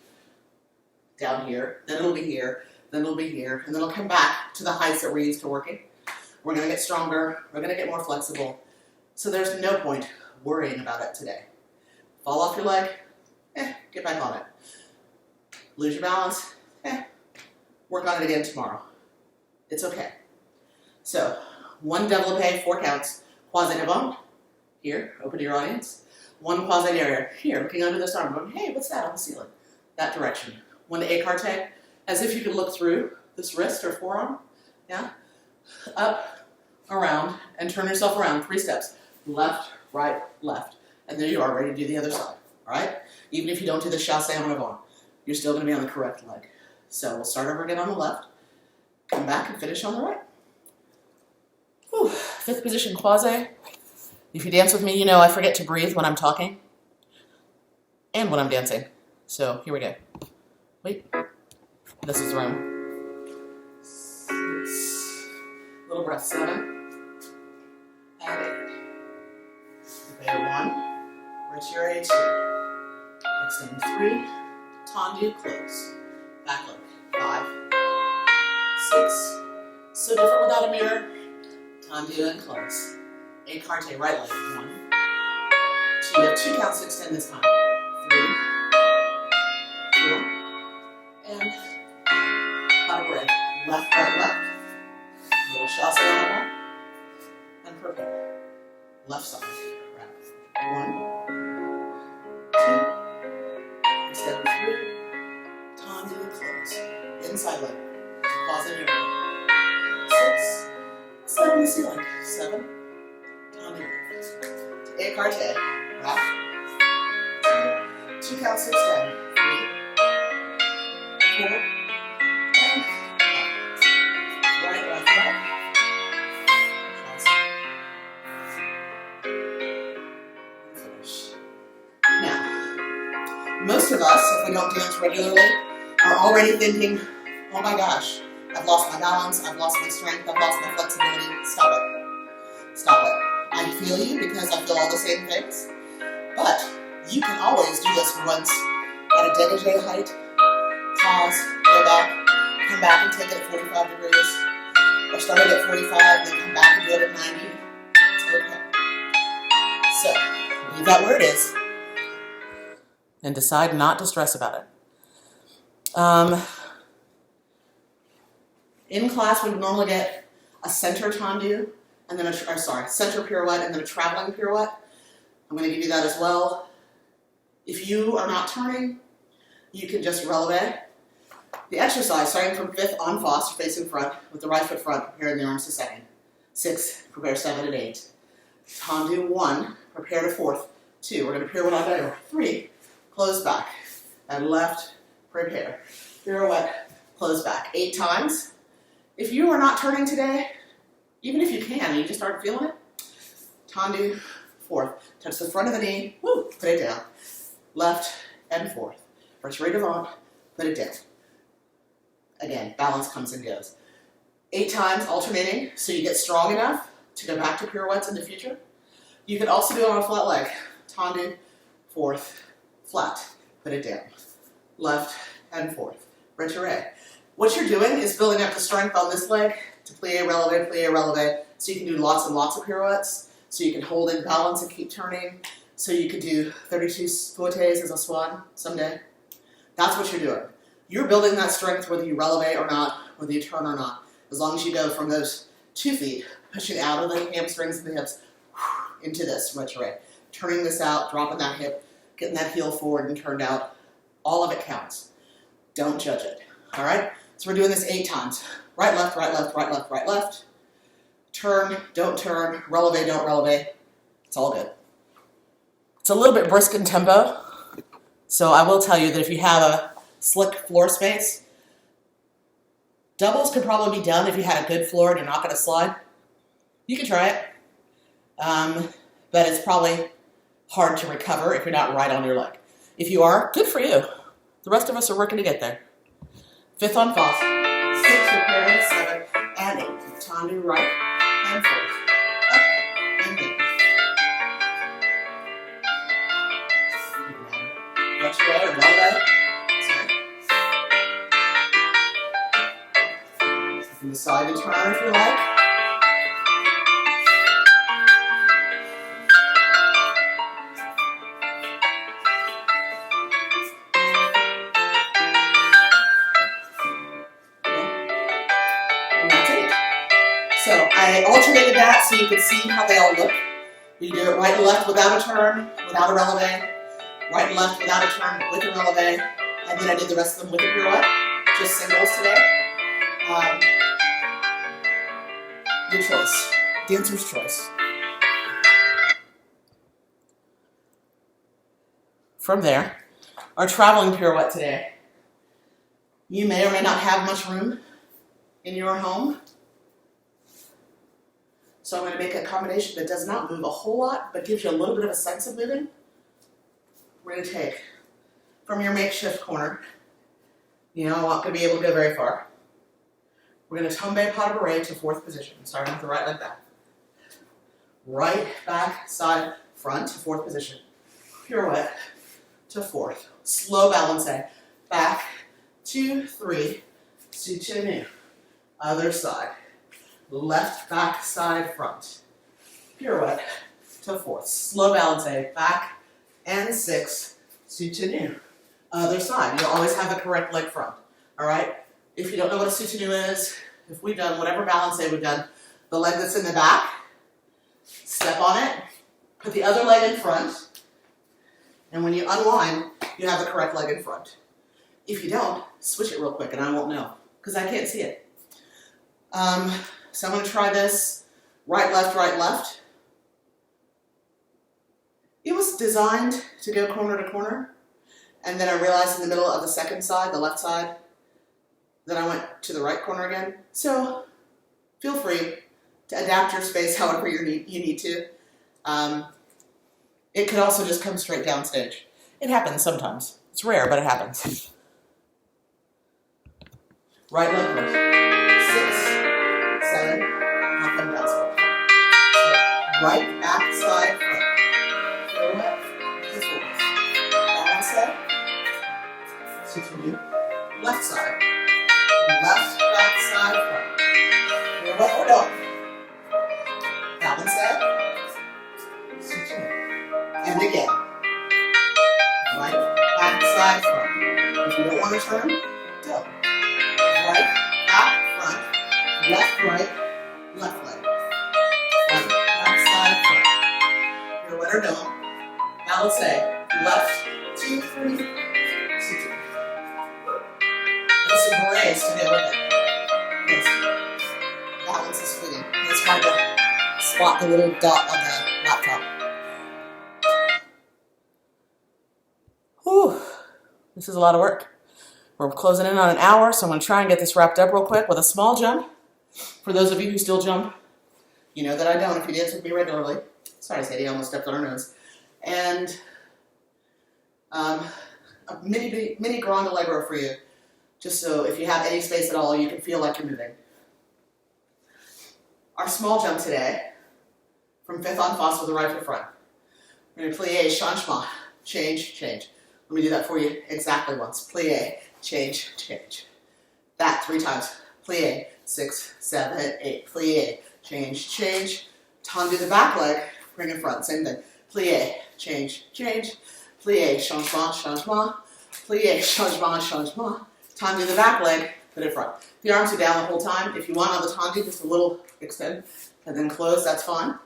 A: down here, then it'll be here, then it'll be here, and then it'll come back to the heights that we're used to working. We're going to get stronger, we're going to get more flexible, so there's no point worrying about it today. Fall off your leg, get back on it. Lose your balance, work on it again tomorrow. It's okay. So, one développé, 4 counts, croisé devant, here, open to your audience. One croisé derrière, here, looking under this arm, going, hey, what's that on the ceiling? That direction. One écarté, as if you could look through this wrist or forearm, yeah? Up, around, and turn yourself around, 3 steps. Left, right, left. And there you are, ready to do the other side, all right? Even if you don't do the chassé en avant, you're still going to be on the correct leg. So we'll start over again on the left, come back and finish on the right. Whew. 5th position, croisé. If you dance with me, you know I forget to breathe when I'm talking and when I'm dancing. So here we go. Wait, this is room. 6, little breath, 7, and 8. Coupe 1, retiré 2, extend 3, tendu, close, back leg, 5, 6, so different without a mirror, tendu and close, écarté, right leg, 1, 2, you have 2 counts to extend this time, 3, 4, and pas de barre, left, right, left, little chassé en avant, and prepare, left side, wrap, 1, 2, extend 3, tendu, close, inside leg, croisé derrière, 6, 7 the ceiling, 7, tendu, écarté, wrap, 2 counts to extend, 3, 4, and right, left, left, finish. Now, most of us, if we don't dance regularly, are already thinking, oh my gosh, I've lost my balance, I've lost my strength, I've lost my flexibility. Stop it. Stop it. I feel you because I feel all the same things, but you can always do this once at a dégagé height. Pause, go back, come back and take it at 45 degrees, or start it at 45, then come back and do it at 90. It's okay. So, leave that where it is, and decide not to stress about it. In class, we would normally get a center tendu, and then center pirouette, and then a traveling pirouette. I'm going to give you that as well. If you are not turning, you can just relevé. The exercise, starting from 5th en face, facing front, with the right foot front, preparing the arms to 2nd. 6, prepare 7 and 8. Tendu 1, prepare to 4th. 2, we're going to pirouette adagio. 3, close back. And left, prepare. Pirouette, close back. 8 times. If you are not turning today, even if you can, you just aren't feeling it, tendu, fourth. Touch the front of the knee, woo, put it down. Left and fourth. Retraite devant, put it down. Again, balance comes and goes. 8 times alternating so you get strong enough to go back to pirouettes in the future. You can also do it on a flat leg. Tendu, fourth, flat, put it down. Left and fourth. Retraite. What you're doing is building up the strength on this leg to plie, releve, so you can do lots and lots of pirouettes, so you can hold in balance and keep turning, so you could do 32 fouettes as a swan someday. That's what you're doing. You're building that strength whether you releve or not, whether you turn or not, as long as you go from those 2 feet, pushing out of the hamstrings and the hips, into this retraite. Turning this out, dropping that hip, getting that heel forward and turned out. All of it counts. Don't judge it. All right? So we're doing this 8 times. Right, left, right, left, right, left, right, left. Turn, don't turn, releve, don't releve. It's all good. It's a little bit brisk in tempo. So I will tell you that if you have a slick floor space, doubles could probably be done if you had a good floor and you're not going to slide. You can try it. But it's probably hard to recover if you're not right on your leg. If you are, good for you. The rest of us are working to get there. 5th on false. 6, repair, 7, and 8. Tendu right and forth. Up and down. Retraite or ballet. You can decide to turn if you like. So I alternated that so you can see how they all look. You do it right and left without a turn, without a releve, right and left without a turn, with a releve, and then I did the rest of them with a pirouette, just singles today. Your choice, dancer's choice. From there, our traveling pirouette today. You may or may not have much room in your home. So I'm going to make a combination that does not move a whole lot, but gives you a little bit of a sense of moving. We're going to take from your makeshift corner. You know, I'm not going to be able to go very far. We're going to tombe pas de barre to 4th position, starting with the right leg back. Right, back, side, front to 4th position. Pirouette to 4th. Slow balance. Back, 2, 3, soutenu. Other side. Left, back, side, front. Pirouette to 4th. Slow balance. Back and 6, soutenu. Other side. You'll always have the correct leg front. All right? If you don't know what a soutenu is, if we've done whatever balance we've done, the leg that's in the back, step on it, put the other leg in front, and when you unwind, you have the correct leg in front. If you don't, switch it real quick and I won't know, because I can't see it. So I'm going to try this right, left. It was designed to go corner to corner, and then I realized in the middle of the second side, the left side, that I went to the right corner again. So feel free to adapt your space however you need to. It could also just come straight down stage. It happens sometimes. It's rare, but it happens. Right leg first. 6, 7, and come down slow. So right, back, side, front. Pirouette to 4th. Balance head. Soutenu. Left side. Left, back, side, front. Pirouette or don't. Balance head. Soutenu. And again. Right, back, side, front. If you don't want to turn, go. Right, back, front. Left, right, left leg. Right, back, side, front. Pirouette or don't. Balance head. Left, 2, 3, soutenu. Some barres to go with it. Yes. Balance is fleeting. It's hard to spot the little dot on the laptop. Whew. This is a lot of work. We're closing in on an hour, so I'm going to try and get this wrapped up real quick with a small jump For those of you who still jump, you know that I don't if you dance with me regularly. Sorry, Sadie, I almost stepped on her nose. And a mini grand allegro for you, just so if you have any space at all, you can feel like you're moving. Our small jump today, from fifth en face with the right foot front. We're going to plie, changement, change, change. Let me do that for you exactly once. Plie, change, change. That 3 times. Plie, 6, 7, 8. Plie, change, change. Tendu the back leg, bring in front. Same thing. Plie, change, change. Plie, changement, changement. Plie, changement, changement. Tendu the back leg, put it front. The arms are down the whole time. If you want on the tendu, just a little extend and then close, that's fine.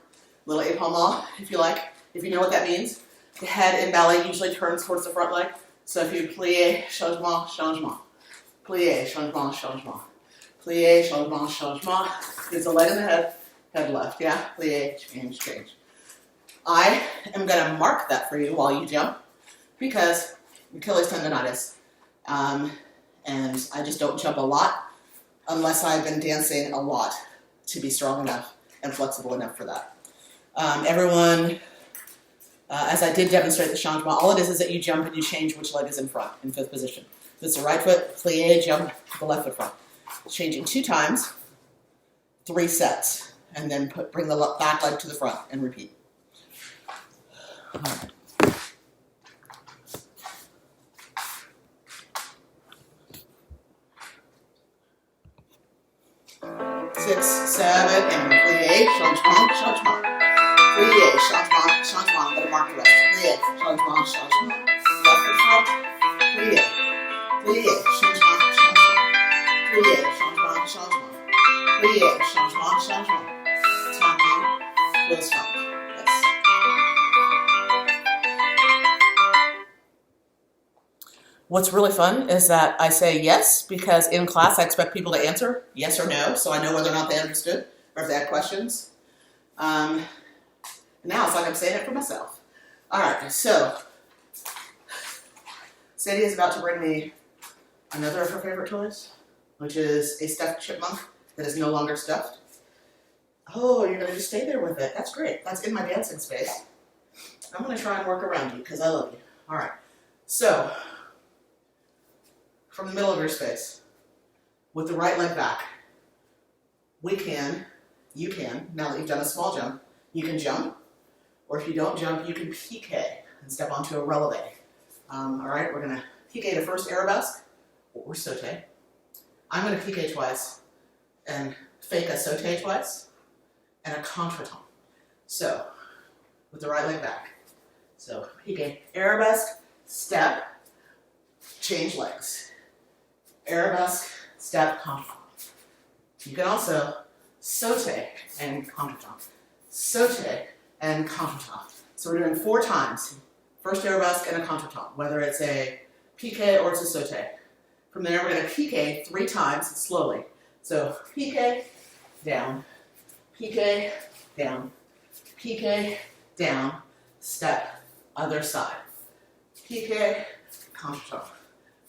A: Little épaulement, if you like. If you know what that means. The head in ballet usually turns towards the front leg. So if you plie, changement, changement. Plie, changement, changement. Plie, changement, changement. There's the leg in the head left, yeah? Plie, change, change. I am going to mark that for you while you jump because Achilles tendonitis. And I just don't jump a lot unless I've been dancing a lot to be strong enough and flexible enough for that. Everyone, as I did demonstrate the changement, all it is that you jump and you change which leg is in front in fifth position. If it's the right foot, plie, jump the left foot front. Changing 2 times, 3 sets, and then bring the back leg to the front and repeat. All right. 6, 7, and plie, changement, changement. Plie, changement, changement. I'm going to mark the rest. Plie, changement, changement. Left foot front. Plie, plie, changement, changement. Plie, changement, changement. Plie, changement, changement. Tendu, close front. Yes. What's really fun is that I say yes because in class I expect people to answer yes or no, so I know whether or not they understood or if they had questions. Now it's like I'm saying it for myself. All right, so Sadie is about to bring me another of her favorite toys, which is a stuffed chipmunk that is no longer stuffed. Oh, you're going to just stay there with it. That's great. That's in my dancing space. I'm going to try and work around you because I love you. All right, so from the middle of your space, with the right leg back, you can, now that you've done a small jump, you can jump, or if you don't jump, you can pique and step onto a releve. All right, we're going to pique the first arabesque, or saute. I'm going to pique twice, and fake a saute twice, and a contretemps. So, with the right leg back. So, pique, arabesque, step, change legs. Arabesque, step, contretemps. You can also saute and contretemps. Saute and contretemps. So we're doing 4 times. First arabesque and a contretemps, whether it's a pique or it's a saute. From there, we're going to pique 3 times slowly. So pique, down, pique, down, pique, down, step, other side. Pique, contretemps.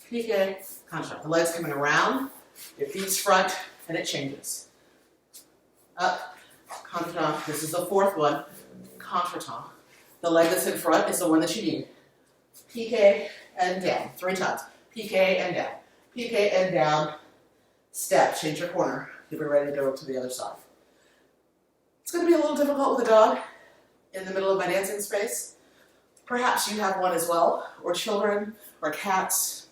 A: Pique, contretemps. The leg's coming around, your feet's front, and it changes. Up, contretemps. This is the 4th one. Contretemps. The leg that's in front is the one that you need. Pique and down. 3 times. Pique and down. Pique and down. Step. Change your corner. You'll be ready to go to the other side. It's going to be a little difficult with a dog in the middle of my dancing space. Perhaps you have one as well, or children, or cats,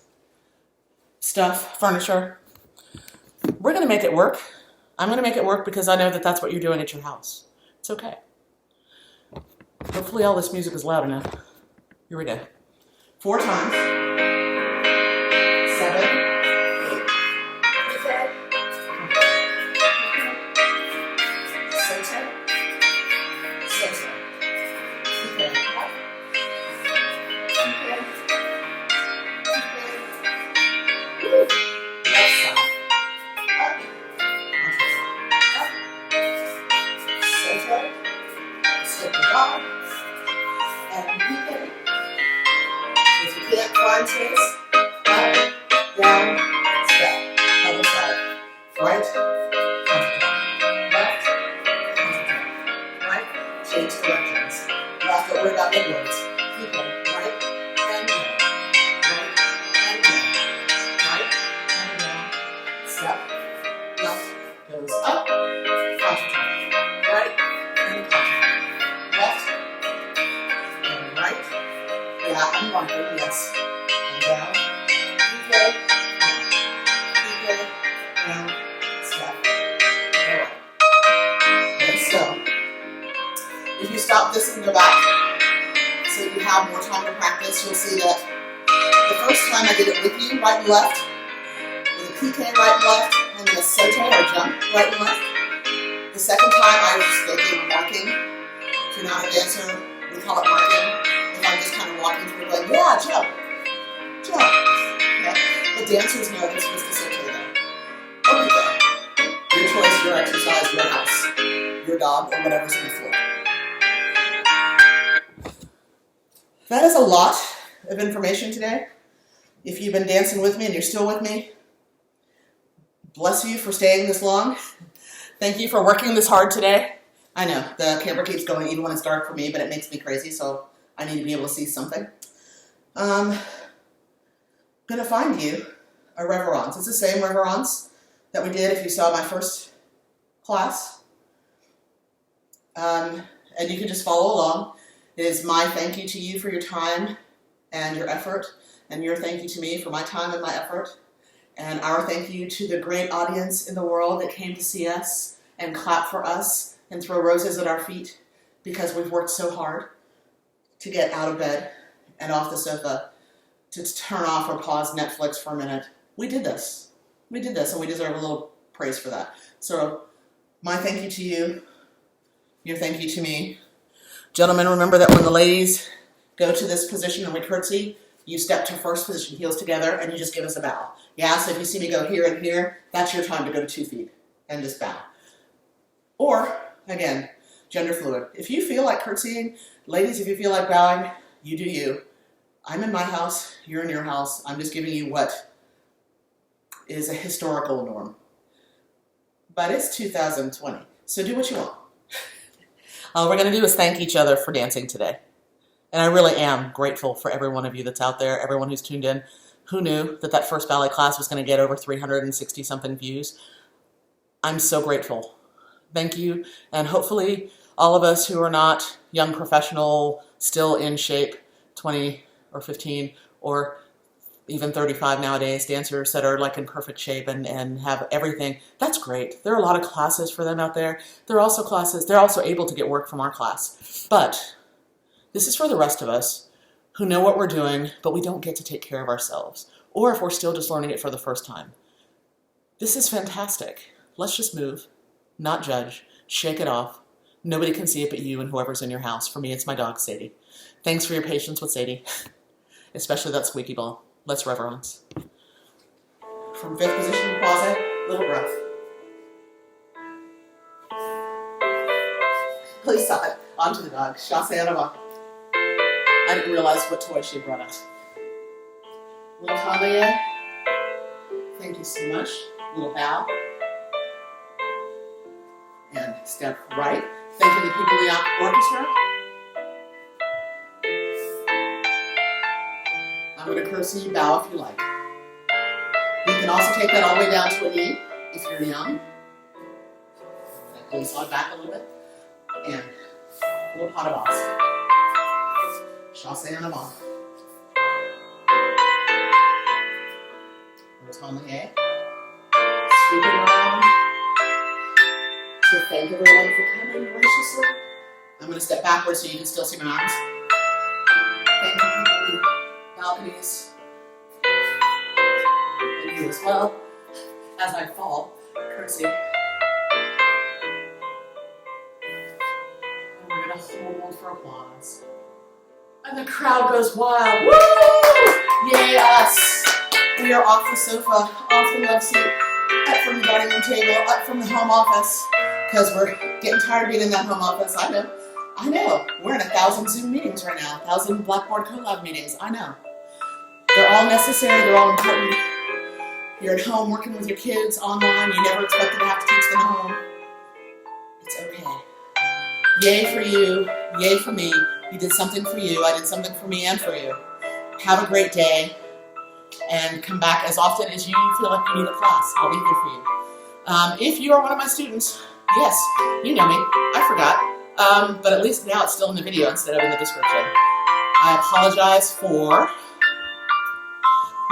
A: stuff, furniture. We're going to make it work. I'm going to make it work because I know that that's what you're doing at your house. It's okay. Hopefully all this music is loud enough. Here we go. 4 times. 7, 8. Left side. Up. Up. Saute. Step the dog. And pique. If you can't find space, up, down, step. Other side. Right, worry about the words. Keep going. Right and down. Right and down. Right and down. Step. Left goes up. Concentrate. Right and concentrate. Left and right. Yeah, I'm marking, yes. And down. Okay. Okay. Down. Step. Alright. And so, if you stop this and go back, so you have more time to practice, you'll see that the first time I did it with you, right and left, with a piqué right and left, and then a saute or jump right and left. The second time I was just thinking marking. If you're not a dancer, we call it marking. If I'm just kind of walking through going, yeah, jump, jump. Okay? But dancers know they're supposed to saute there. Okay, go. Your choice, your exercise, your house, your dog, or whatever's in the floor. That is a lot of information today. If you've been dancing with me and you're still with me, bless you for staying this long. Thank you for working this hard today. I know, the camera keeps going even when it's dark for me, but it makes me crazy, so I need to be able to see something. I'm going to find you a reverence. It's the same reverence that we did if you saw my first class. And you can just follow along. It is my thank you to you for your time and your effort, and your thank you to me for my time and my effort, and our thank you to the great audience in the world that came to see us and clap for us and throw roses at our feet because we've worked so hard to get out of bed and off the sofa to turn off or pause Netflix for a minute. We did this. We did this, and we deserve a little praise for that. So my thank you to you, your thank you to me. Gentlemen, remember that when the ladies go to this position and we curtsy, you step to first position, heels together, and you just give us a bow. Yeah, so if you see me go here and here, that's your time to go to 2 feet and just bow. Or, again, gender fluid. If you feel like curtsying, ladies, if you feel like bowing, you do you. I'm in my house, you're in your house. I'm just giving you what is a historical norm. But it's 2020, so do what you want. All we're going to do is thank each other for dancing today. And I really am grateful for every one of you that's out there, everyone who's tuned in. Who knew that that first ballet class was going to get over 360-something views? I'm so grateful. Thank you. And hopefully all of us who are not young professional, still in shape, 20 or 15 or even 35 nowadays, dancers that are like in perfect shape and have everything. That's great. There are a lot of classes for them out there. There are also classes, they're also able to get work from our class. But this is for the rest of us who know what we're doing, but we don't get to take care of ourselves. Or if we're still just learning it for the first time. This is fantastic. Let's just move, not judge, shake it off. Nobody can see it but you and whoever's in your house. For me, it's my dog, Sadie. Thanks for your patience with Sadie, especially that squeaky ball. Let's reverence. From 5th position, croisé, little breath. Please stop it. Onto the dog. Chasse en avant. I didn't realize what toy she brought us. Little tablier. Thank you so much. Little bow. And step right. Thanking the people in the orchestra. I'm going to curtsy, bow if you like. You can also take that all the way down to a knee if you're young. Please slide back a little bit. And a little pas de basque. Chasse en avant. Retourner. Sweeping around. So thank everyone for coming graciously. I'm going to step backwards so you can still see my arms. Thank you, people. Balconies, and you as well, as I fall, curtsy. And we're going to hold for applause. And the crowd goes wild. Woo! Yay us! We are off the sofa, off the love seat, up from the dining room table, up from the home office, because we're getting tired of being in that home office. I know. We're in 1,000 Zoom meetings right now, 1,000 Blackboard collab meetings. I know. They're all necessary, they're all important. You're at home working with your kids online, you never expected to have to teach them at home. It's okay. Yay for you, yay for me, We did something for you. I did something for me and for you. Have a great day, and come back as often as you feel like you need a class. I'll be here for you. If you are one of my students, yes, you know me. I forgot. But at least now it's still in the video instead of in the description. I apologize for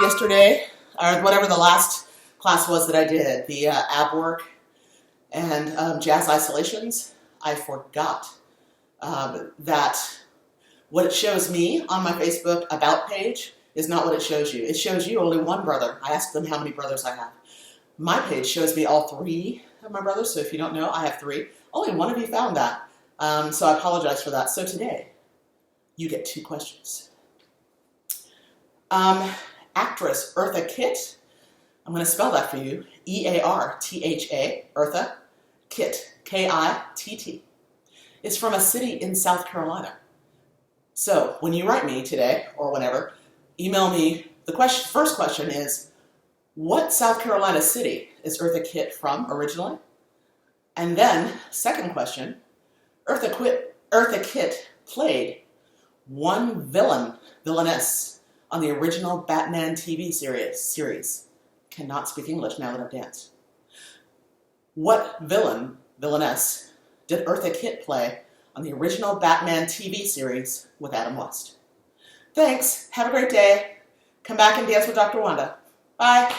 A: yesterday, or whatever the last class was that I did, the ab work and jazz isolations. I forgot that what it shows me on my Facebook About page is not what it shows you. It shows you only one brother. I asked them how many brothers I have. My page shows me all 3 of my brothers, so if you don't know, I have 3. Only one of you found that, so I apologize for that. So today, you get 2 questions. Actress Eartha Kitt, I'm going to spell that for you, E-A-R-T-H-A, Eartha Kitt, K-I-T-T, is from a city in South Carolina. So when you write me today, or whenever, email me. The first question is, what South Carolina city is Eartha Kitt from originally? And then, second question, Eartha Kitt played one villainess on the original Batman TV series. Cannot speak English now that I've danced. What villainess did Eartha Kitt play on the original Batman TV series with Adam West? Thanks. Have a great day. Come back and dance with Dr. Wanda. Bye.